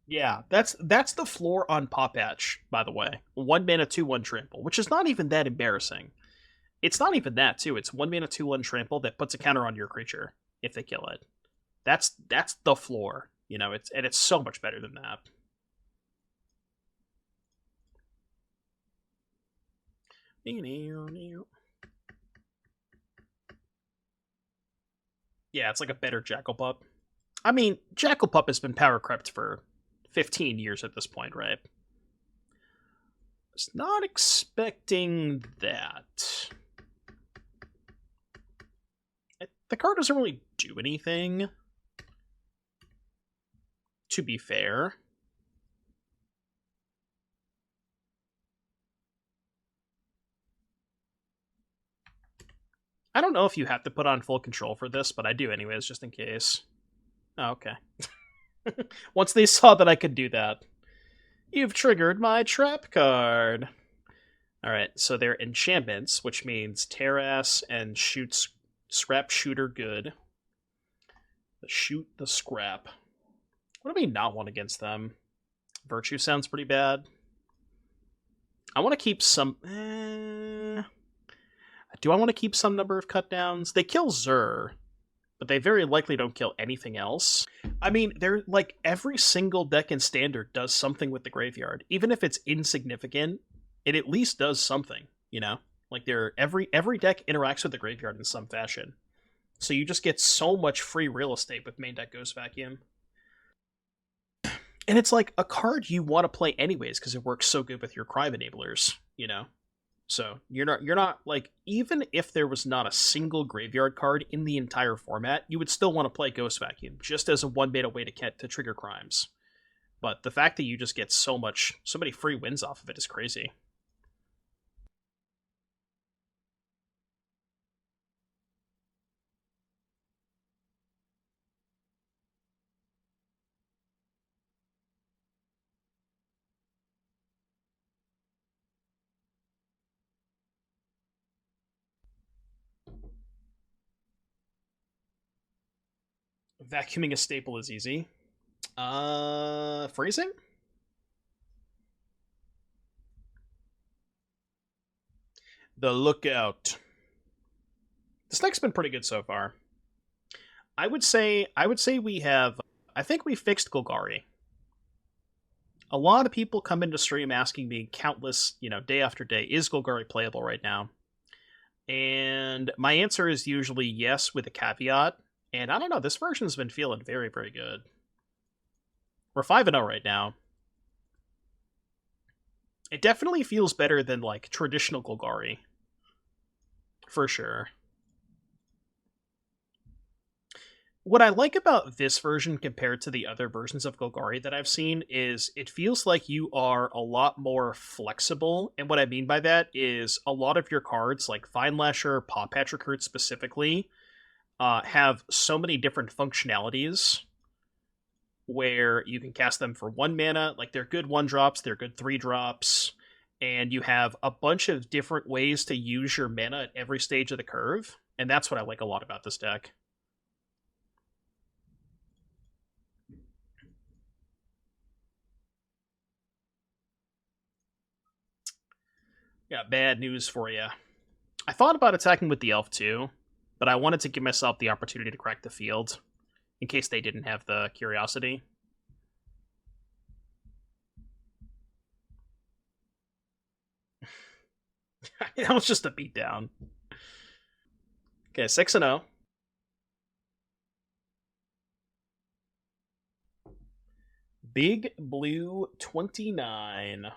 Yeah, that's the floor on Pawpatch, by the way. 1 mana 2/1 trample, which is not even that embarrassing. It's not even that, too. It's 1 mana 2/1 trample that puts a counter on your creature if they kill it. That's the floor, you know. It's so much better than that. Yeah, it's like a better Jackal-Pup. I mean, Jackal-Pup has been power crept for 15 years at this point, right? Was not expecting that. The card doesn't really do anything, to be fair. I don't know if you have to put on full control for this, but I do anyways, just in case. Oh, okay. Once they saw that I could do that. You've triggered my trap card. Alright, so they're enchantments, which means Tear Ass and shoots Scrapshooter good. Shoot the Scrap. What do we not want against them? Virtue sounds pretty bad. I want to keep some... Do I want to keep some number of cutdowns? They kill Zur, but they very likely don't kill anything else. I mean, they're like every single deck in Standard does something with the graveyard. Even if it's insignificant, it at least does something, you know? Like every deck interacts with the graveyard in some fashion. So you just get so much free real estate with main deck Ghost Vacuum. And it's like a card you want to play anyways because it works so good with your crime enablers, you know? So you're not like, even if there was not a single graveyard card in the entire format, you would still want to play Ghost Vacuum just as a 1 mana way to trigger crimes. But the fact that you just get so many free wins off of it is crazy. Vacuuming a staple is easy. Freezing? The Lookout. This deck's been pretty good so far. I would say we have... I think we fixed Golgari. A lot of people come into stream asking me countless, day after day, is Golgari playable right now? And my answer is usually yes, with a caveat. And I don't know, this version's been feeling very, very good. We're 5-0 right now. It definitely feels better than, like, traditional Golgari. For sure. What I like about this version compared to the other versions of Golgari that I've seen is it feels like you are a lot more flexible. And what I mean by that is a lot of your cards, like Vinelasher, Pawpatch Recruit specifically, have so many different functionalities where you can cast them for 1 mana. Like, they're good 1-drops, they're good 3-drops, and you have a bunch of different ways to use your mana at every stage of the curve. And that's what I like a lot about this deck. Got bad news for you. I thought about attacking with the elf too, but I wanted to give myself the opportunity to crack the field in case they didn't have the curiosity. That was just a beatdown. Okay, 6-0. Big Blue 29.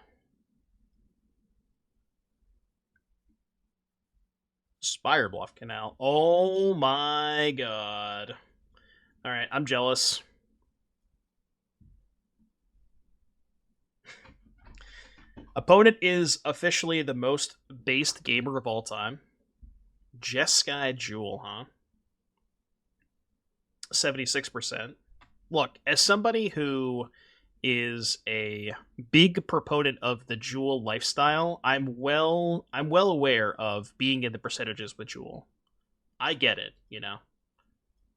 Spirebluff Canal. Oh my god. Alright, I'm jealous. Opponent is officially the most based gamer of all time. Jeskai Jewel, huh? 76%. Look, as somebody who is a big proponent of the Jewel lifestyle, I'm well aware of being in the percentages with Jewel. I get it, you know.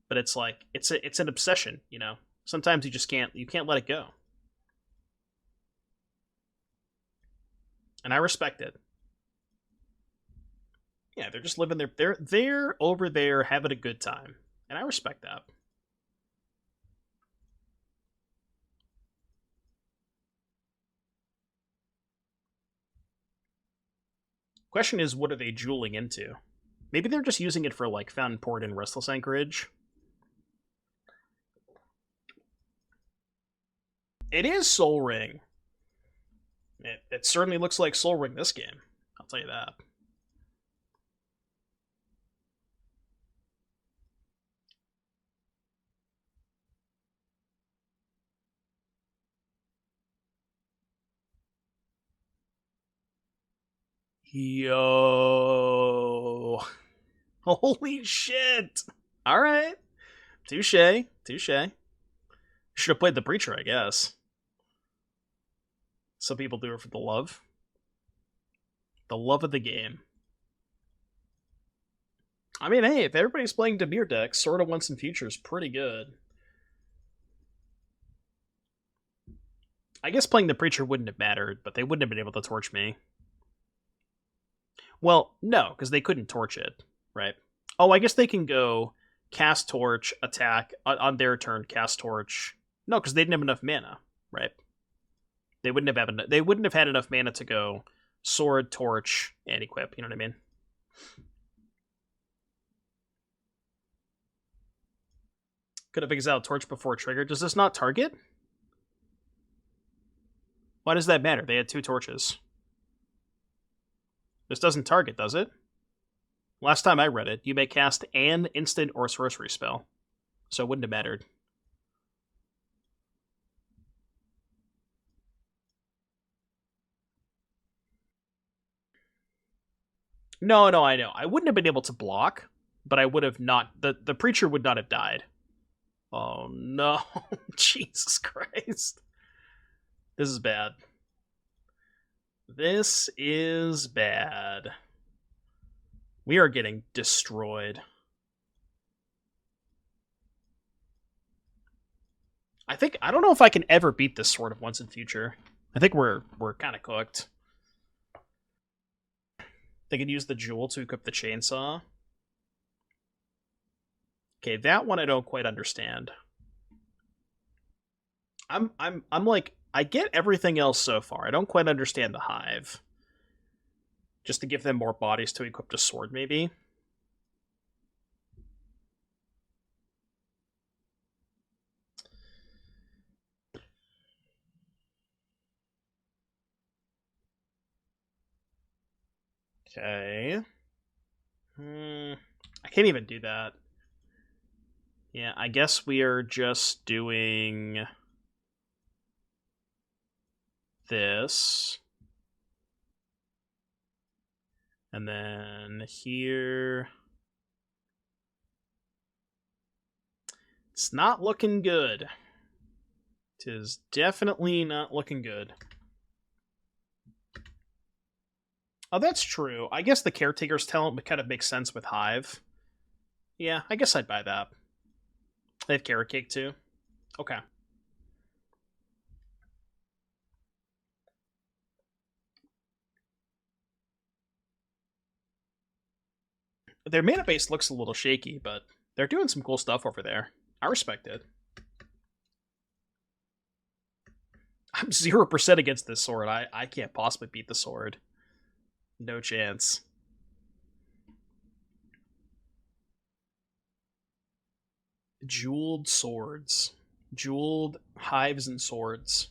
But it's like it's an obsession, you know. Sometimes you just can't let it go. And I respect it. Yeah, they're just living they're over there having a good time. And I respect that. Question is, what are they jeweling into? Maybe they're just using it for like Fountainport and Restless Anchorage. It is Soul Ring. It certainly looks like Soul Ring this game. I'll tell you that. Yo. Holy shit. All right. Touche. Should have played the Preacher, I guess. Some people do it for the love. The love of the game. I mean, hey, if everybody's playing Dimir decks, Sword of Once and Future is pretty good. I guess playing the Preacher wouldn't have mattered, but they wouldn't have been able to torch me. Well, no, because they couldn't torch it, right? Oh, I guess they can go cast Torch, attack, on their turn, cast Torch. No, because they didn't have enough mana, right? They wouldn't have had enough mana to go Sword, Torch, and equip, you know what I mean? Could have exiled Torch before trigger. Does this not target? Why does that matter? They had 2 torches. This doesn't target, does it? Last time I read it, you may cast an instant or sorcery spell. So it wouldn't have mattered. No, I know. I wouldn't have been able to block, but I would have not... The Preacher would not have died. Oh, no. Jesus Christ. This is bad. This is bad. We are getting destroyed. I don't know if I can ever beat this Sword of Once and Future. I think we're kind of cooked. They could use the Jewel to equip the Chainsaw. Okay, that one I don't quite understand. I'm like, I get everything else so far. I don't quite understand the Hive. Just to give them more bodies to equip a sword, maybe. Okay. I can't even do that. Yeah, I guess we are just doing this. And then here... It's not looking good. It is definitely not looking good. Oh, that's true. I guess the Caretaker's talent kind of makes sense with Hive. Yeah, I guess I'd buy that. They have Carrot Cake too? Okay. Their mana base looks a little shaky, but they're doing some cool stuff over there. I respect it. I'm 0% against this sword. I can't possibly beat the sword. No chance. Jeweled swords. Jeweled hives and swords.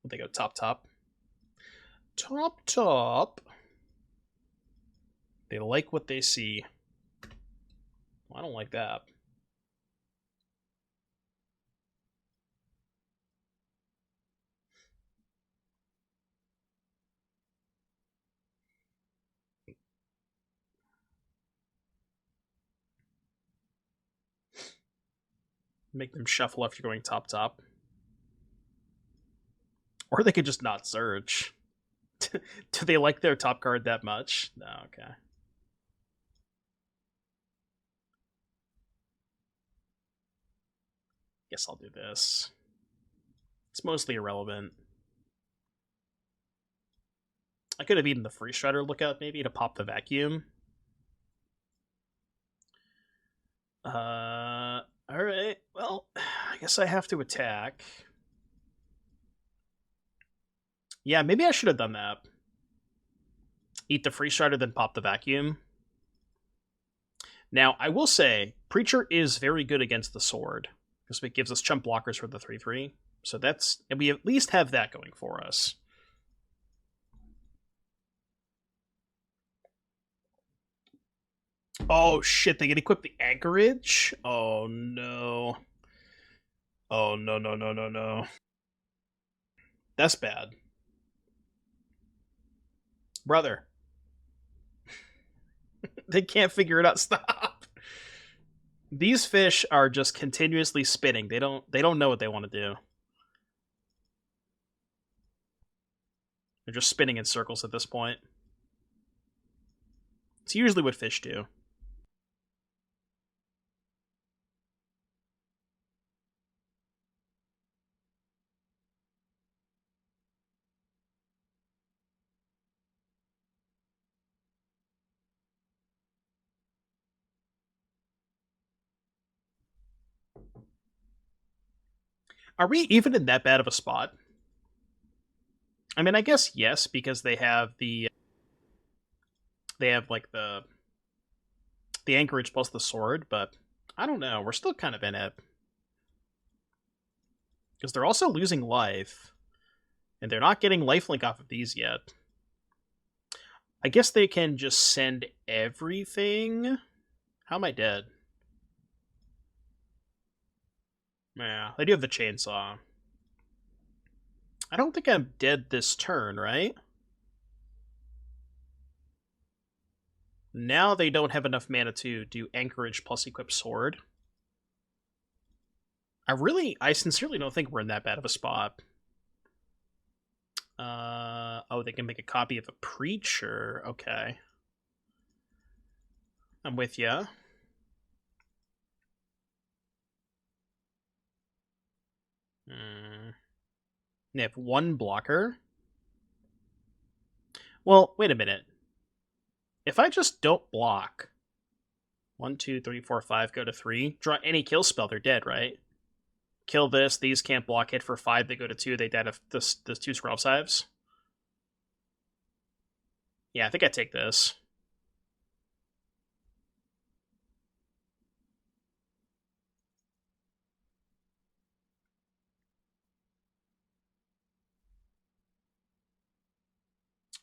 They go top, top. Top, top. They like what they see. Well, I don't like that. Make them shuffle if you're going top, top. Or they could just not search. Do they like their top card that much? No, okay. Guess I'll do this. It's mostly irrelevant. I could have eaten the Freestrider Lookout maybe to pop the vacuum. Alright. Well, I guess I have to attack. Yeah, maybe I should have done that. Eat the Freestrider, then pop the vacuum. Now, I will say, Preacher is very good against the sword, because it gives us chump blockers for the 3/3. So that's, and we at least have that going for us. Oh shit, they can equip the anchorage? Oh no. Oh no, no, no, no, no. That's bad. Brother. They can't figure it out. Stop. These fish are just continuously spinning. They don't know what they want to do. They're just spinning in circles at this point. It's usually what fish do. Are we even in that bad of a spot? I mean, I guess yes, because they have like the anchorage plus the sword, but I don't know. We're still kind of in it. Because they're also losing life, and they're not getting lifelink off of these yet. I guess they can just send everything. How am I dead? Yeah, they do have the chainsaw. I don't think I'm dead this turn, right? Now they don't have enough mana to do anchorage plus equip sword. I sincerely don't think we're in that bad of a spot. Oh, they can make a copy of a Preacher. Okay. I'm with ya. They have one blocker. Well, wait a minute. If I just don't block, 1, 2, 3, 4, 5, go to 3, draw any kill spell, they're dead, right? Kill this, these can't block, hit for 5, they go to 2, they dead if the 2 Scrapshooter. Yeah, I think I take this.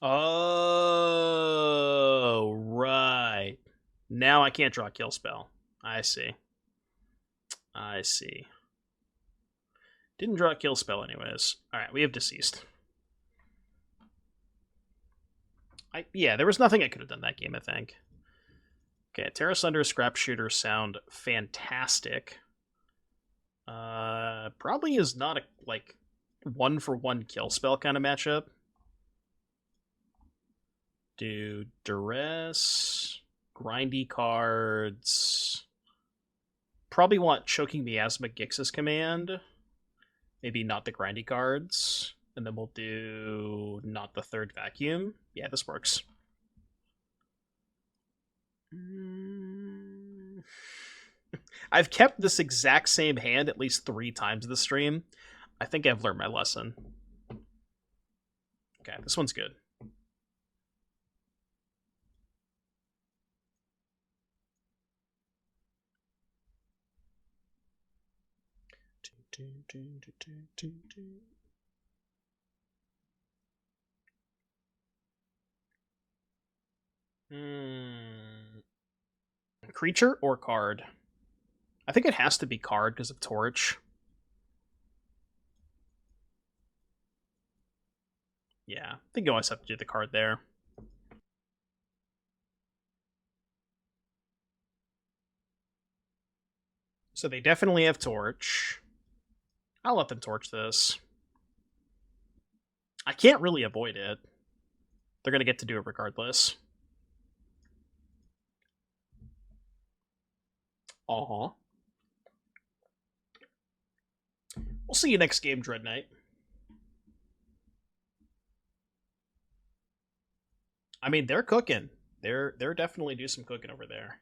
Oh, right. Now I can't draw a kill spell. I see. I see. Didn't draw a kill spell anyways. Alright, we have Deceased. Yeah, there was nothing I could have done that game, I think. Okay, Tear Asunder, Scrapshooter sound fantastic. Probably is not a, like, 1-for-1 kill spell kind of matchup. Do Duress, grindy cards. Probably want Choking Miasma Gix's command. Maybe not the grindy cards. And then we'll do not the third vacuum. Yeah, this works. I've kept this exact same hand at least 3 times this stream. I think I've learned my lesson. Okay, this one's good. Creature or card? I think it has to be card because of Torch. Yeah, I think you always have to do the card there. So they definitely have Torch. I'll let them torch this. I can't really avoid it. They're going to get to do it regardless. Aw. We'll see you next game, Dreadknight. I mean, they're cooking. They're definitely do some cooking over there.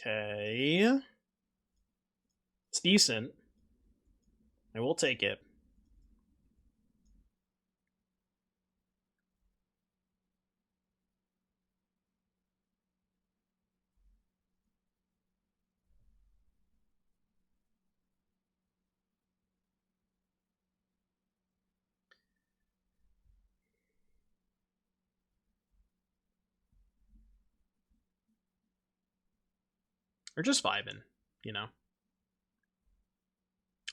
Okay. It's decent. I will take it. Or just vibing, you know.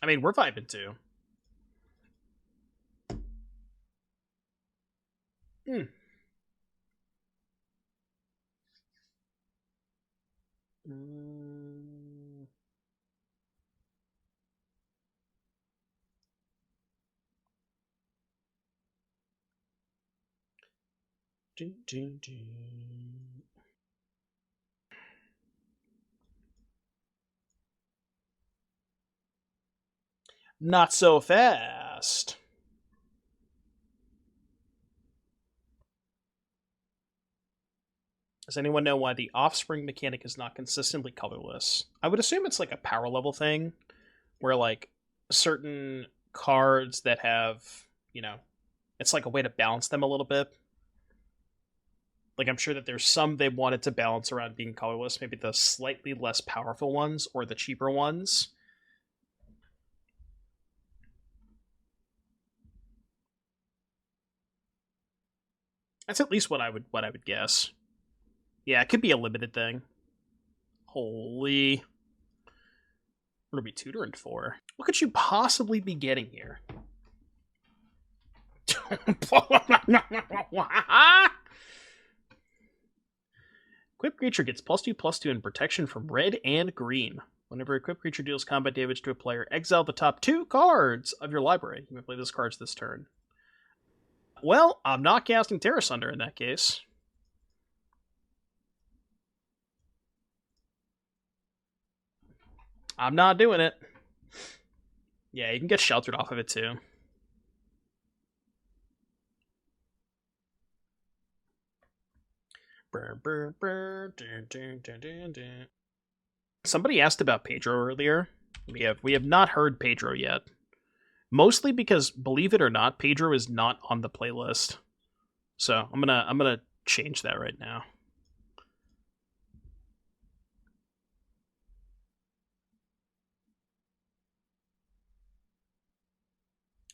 I mean, we're vibing too. Not so fast. Does anyone know why the offspring mechanic is not consistently colorless? I would assume it's like a power level thing, where like certain cards that have, you know, it's like a way to balance them a little bit. Like I'm sure that there's some they wanted to balance around being colorless, maybe the slightly less powerful ones or the cheaper ones. That's at least what I would guess. Yeah, it could be a limited thing. Holy. What are we tutoring for? What could you possibly be getting here? Equipped creature gets +2/+2 in protection from red and green. Whenever equipped creature deals combat damage to a player, exile the top 2 cards of your library. You may play those cards this turn. Well, I'm not casting Tear Asunder in that case. I'm not doing it. Yeah, you can get sheltered off of it too. Somebody asked about Pedro earlier. We have not heard Pedro yet. Mostly because, believe it or not, Pedro is not on the playlist. So I'm gonna change that right now.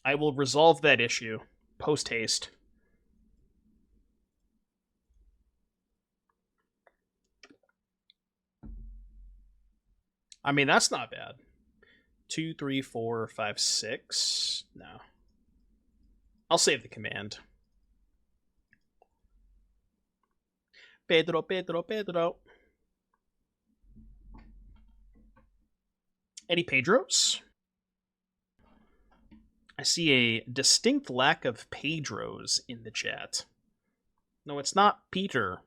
I will resolve that issue post haste. I mean, that's not bad. 2, 3, 4, 5, 6. No. I'll save the command. Pedro. Any Pedros? I see a distinct lack of Pedros in the chat. No, it's not Peter.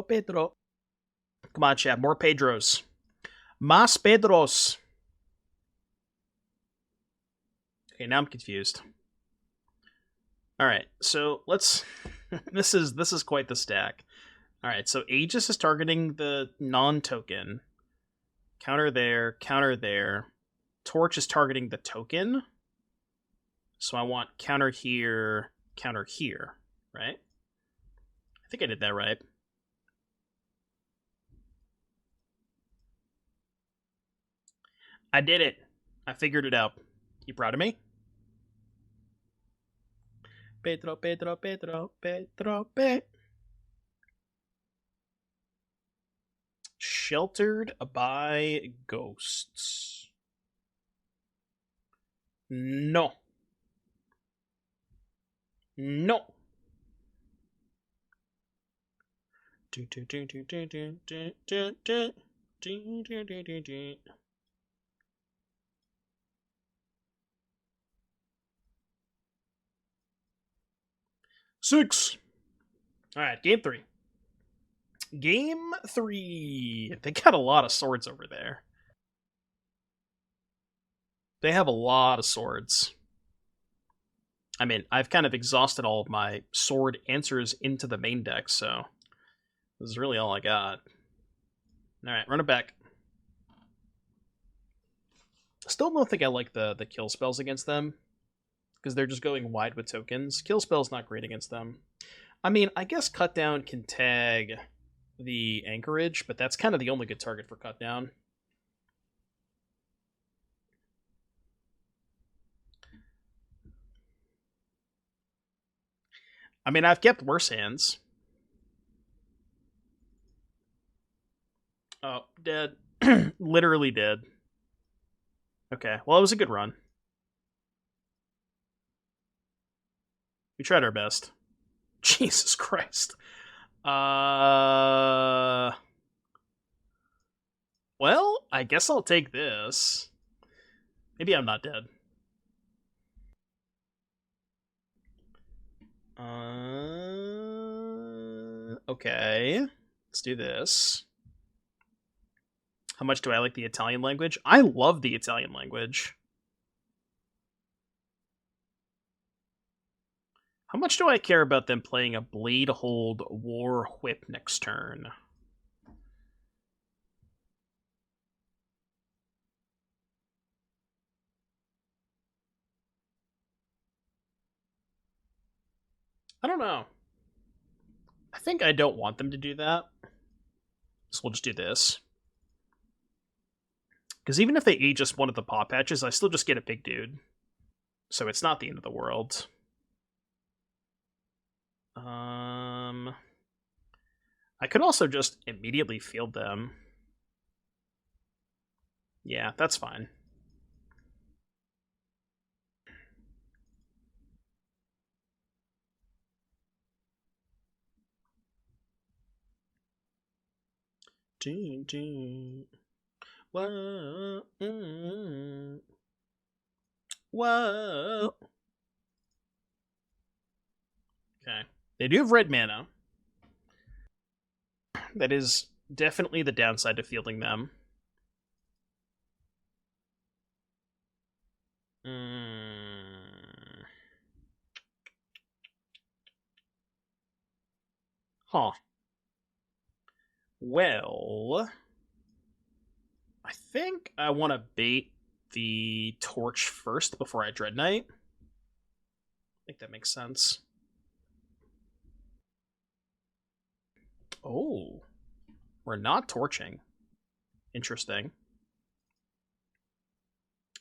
Pedro. Come on, chat. More Pedros. Más Pedros. Okay, now I'm confused. All right, so let's. This is quite the stack. Alright, so Aegis is targeting the non-token. Counter there, counter there. Torch is targeting the token. So I want counter here, right? I think I did that right. I did it. I figured it out. You proud of me? Pedro. Sheltered by ghosts. No. No. Six. All right, game three. Game three. They got a lot of swords over there. They have a lot of swords. I mean, I've kind of exhausted all of my sword answers into the main deck, so this is really all I got. Alright, run it back. Still don't think I like the kill spells against them, because they're just going wide with tokens. Kill spell's not great against them. I mean, I guess Cut Down can tag the Anchorage, but that's kind of the only good target for Cut Down. I mean, I've kept worse hands. Oh, dead. Literally dead. Okay, well, it was a good run. We tried our best. Jesus Christ. Well, I guess I'll take this. Maybe I'm not dead. Okay. Let's do this. How much do I like the Italian language? I love the Italian language. How much do I care about them playing a Blade Hold War Whip next turn? I don't know. I think I don't want them to do that. So we'll just do this. Because even if they Aegis one of the Pawpatches, I still just get a big dude. So it's not the end of the world. I could also just immediately field them. Yeah, that's fine. Whoa. Whoa. Okay. They do have red mana. That is definitely the downside to fielding them. Huh. Well, I think I want to bait the Torch first before I Dreadknight. I think that makes sense. Oh, we're not torching. Interesting.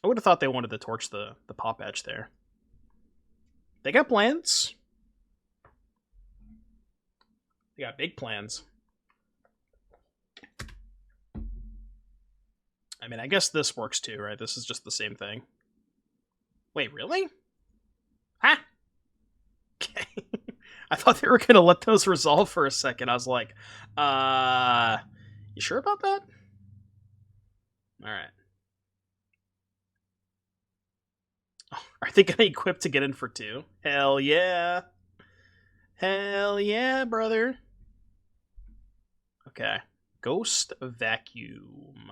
I would have thought they wanted to torch the Pawpatch there. They got plans. They got big plans. I mean, I guess this works too, right? This is just the same thing. Wait, really? Huh? Okay. I thought they were going to let those resolve for a second. I was like, you sure about that? Alright. Oh, are they going to equip to get in for 2? Hell yeah. Hell yeah, brother. Okay. Ghost Vacuum.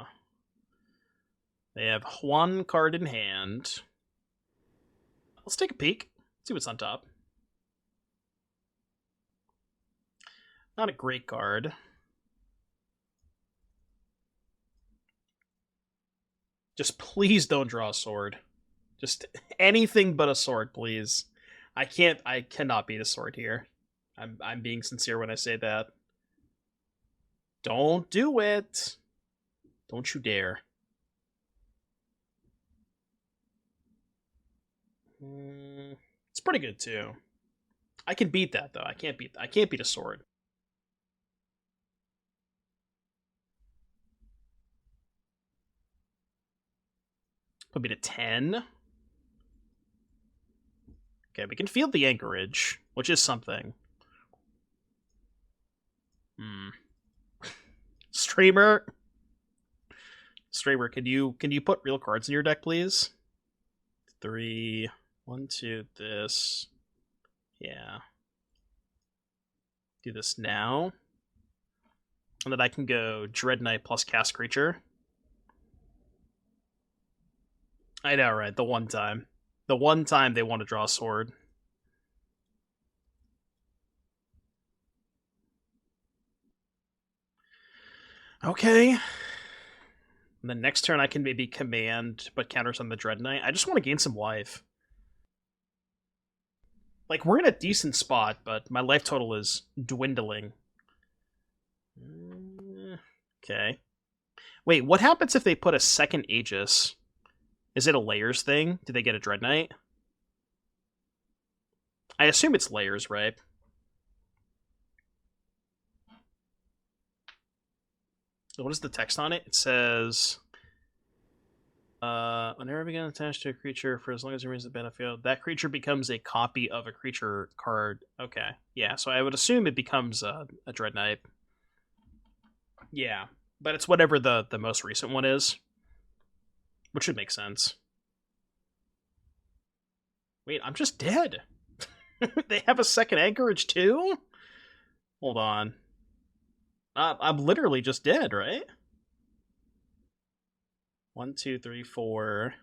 They have one card in hand. Let's take a peek. See what's on top. Not a great card. Just please don't draw a sword. Just anything but a sword, please. I cannot beat a sword here. I'm being sincere when I say that. Don't do it. Don't you dare. It's pretty good too. I can beat that though. I can't beat a sword. Put me to 10. Okay, we can field the anchorage, which is something. Streamer, can you put real cards in your deck, please? 3, 1, 2. This, yeah. Do this now, and then I can go Dreadknight plus cast creature. I know, right? The one time they want to draw a sword. Okay. And then next turn I can maybe command, but counters on the Dreadknight. I just want to gain some life. Like, we're in a decent spot, but my life total is dwindling. Okay. Wait, what happens if they put a second Aegis? Is it a layers thing? Do they get a Dreadknight? I assume it's layers, right? What is the text on it? It says, whenever being attached to a creature for as long as it remains in the battlefield, that creature becomes a copy of a creature card. Okay, yeah, so I would assume it becomes a Dreadknight. Yeah, but it's whatever the most recent one is, which would make sense. Wait, I'm just dead. They have a second anchorage too? Hold on. I'm literally just dead, right? 1, 2, 3, 4.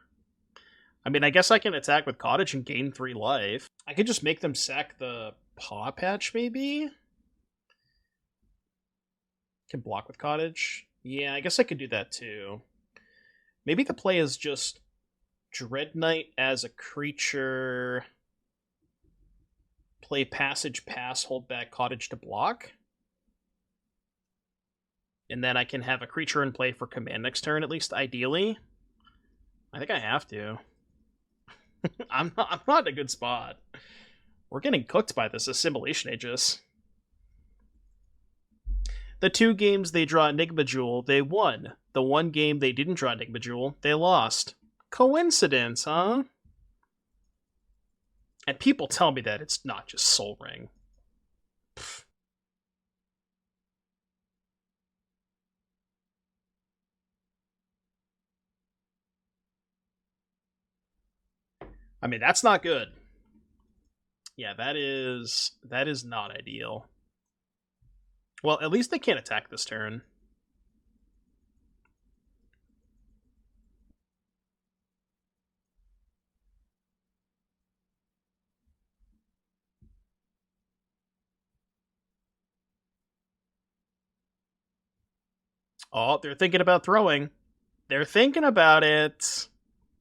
I mean, I guess I can attack with Cottage and gain 3 life. I could just make them sack the Pawpatch, maybe? Can block with Cottage? Yeah, I guess I could do that too. Maybe the play is just Dreadknight as a creature, play Passage, pass, hold back Cottage to block. And then I can have a creature in play for command next turn, at least ideally. I think I have to. I'm not in a good spot. We're getting cooked by this Assimilation Aegis. The 2 games they draw Enigma Jewel, they won. The 1 game they didn't draw Enigma Jewel, they lost. Coincidence, huh? And people tell me that it's not just Soul Ring. Pfft. I mean, that's not good. Yeah, that is not ideal. Well, at least they can't attack this turn. Oh, they're thinking about throwing. They're thinking about it.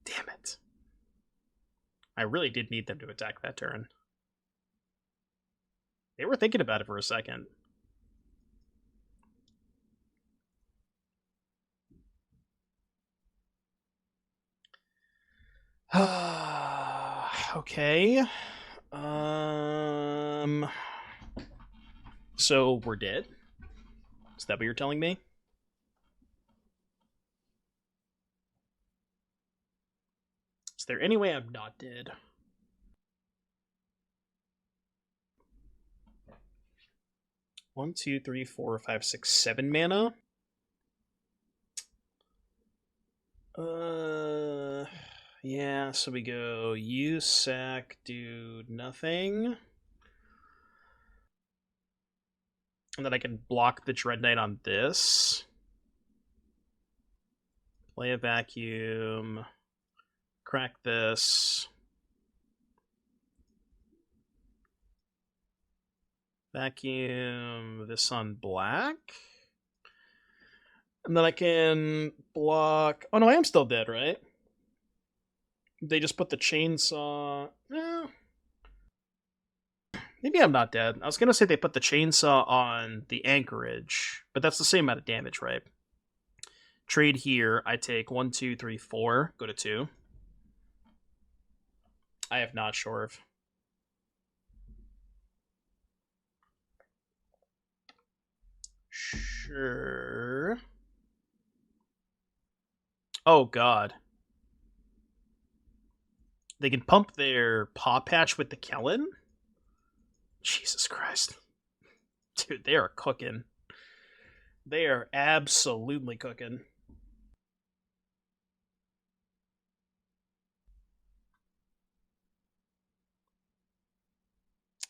Damn it. I really did need them to attack that turn. They were thinking about it for a second. Okay. So we're dead? Is that what you're telling me? Is there any way I'm not dead? One, 2, 3, 4, 5, 6, 7 mana. Yeah, so we go you sack, do nothing. And then I can block the Dreadknight on this. Play a vacuum. Crack this. Vacuum this on black. And then I can block... Oh no, I am still dead, right? They just put the chainsaw... Maybe I'm not dead. I was gonna say they put the chainsaw on the anchorage, but that's the same amount of damage, right? Trade here, I take 1, 2, 3, 4, go to 2. I have not Shorve. Sure. Oh god. They can pump their Pawpatch with the Kellen? Jesus Christ. Dude, they are cooking. They are absolutely cooking.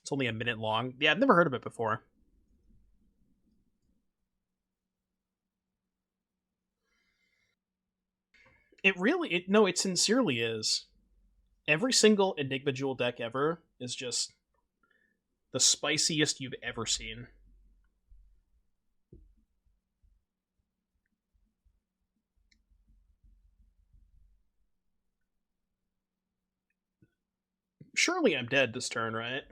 It's only a minute long. Yeah, I've never heard of it before. It sincerely is. Every single Enigma Jewel deck ever is just the spiciest you've ever seen. Surely I'm dead this turn, right?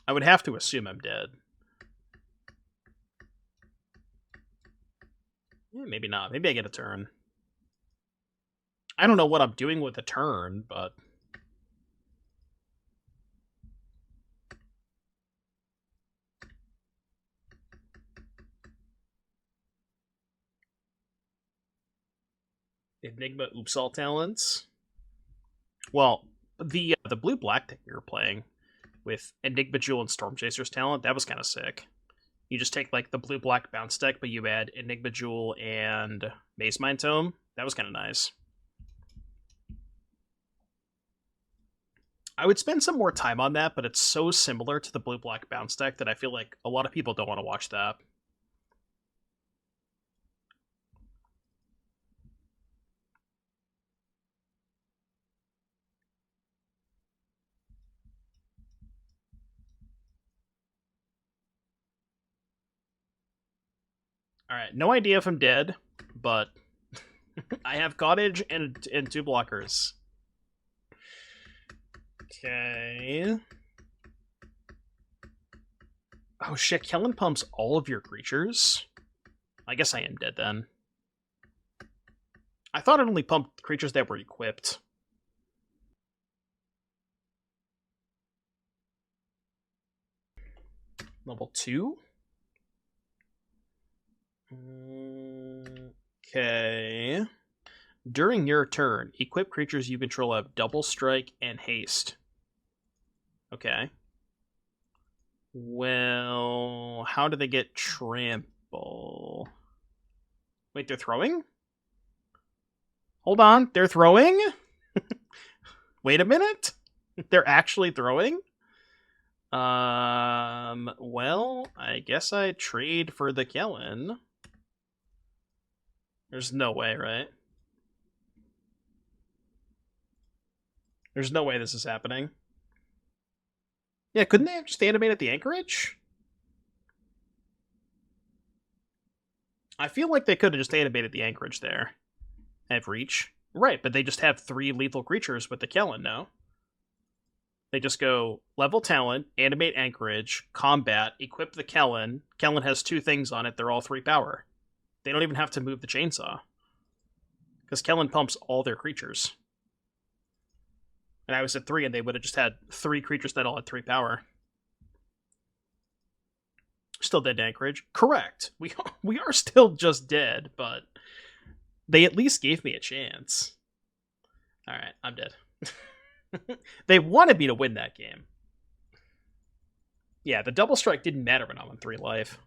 I would have to assume I'm dead. Maybe not. Maybe I get a turn. I don't know what I'm doing with a turn, but... Enigma Oopsal talents. Well, the blue-black deck we were playing with Enigma Jewel and Storm Chaser's talent, that was kind of sick. You just take, like, the blue-black bounce deck, but you add Enigma Jewel and Maze Mind Tome. That was kind of nice. I would spend some more time on that, but it's so similar to the blue-black bounce deck that I feel like a lot of people don't want to watch that. Alright, no idea if I'm dead, but I have Cottage and 2 blockers. Okay. Oh shit, Kellen pumps all of your creatures? I guess I am dead then. I thought it only pumped creatures that were equipped. Level 2? Okay. During your turn, equip creatures you control have double strike and haste. Okay. Well, how do they get trample? Wait, they're throwing? Hold on, they're throwing? Wait a minute. They're actually throwing? Well, I guess I trade for the Kellen. There's no way, right? There's no way this is happening. Yeah, couldn't they have just animated the anchorage? I feel like they could have just animated the anchorage there. Have reach. Right, but they just have 3 lethal creatures with the Kellen, no? They just go level talent, animate anchorage, combat, equip the Kellen. Kellen has 2 things on it, they're all 3 power. They don't even have to move the chainsaw. Because Kellen pumps all their creatures. And I was at 3 and they would have just had 3 creatures that all had 3 power. Still dead to anchorage. Correct. We are still just dead, but they at least gave me a chance. Alright, I'm dead. They wanted me to win that game. Yeah, the double strike didn't matter when I'm on 3 life.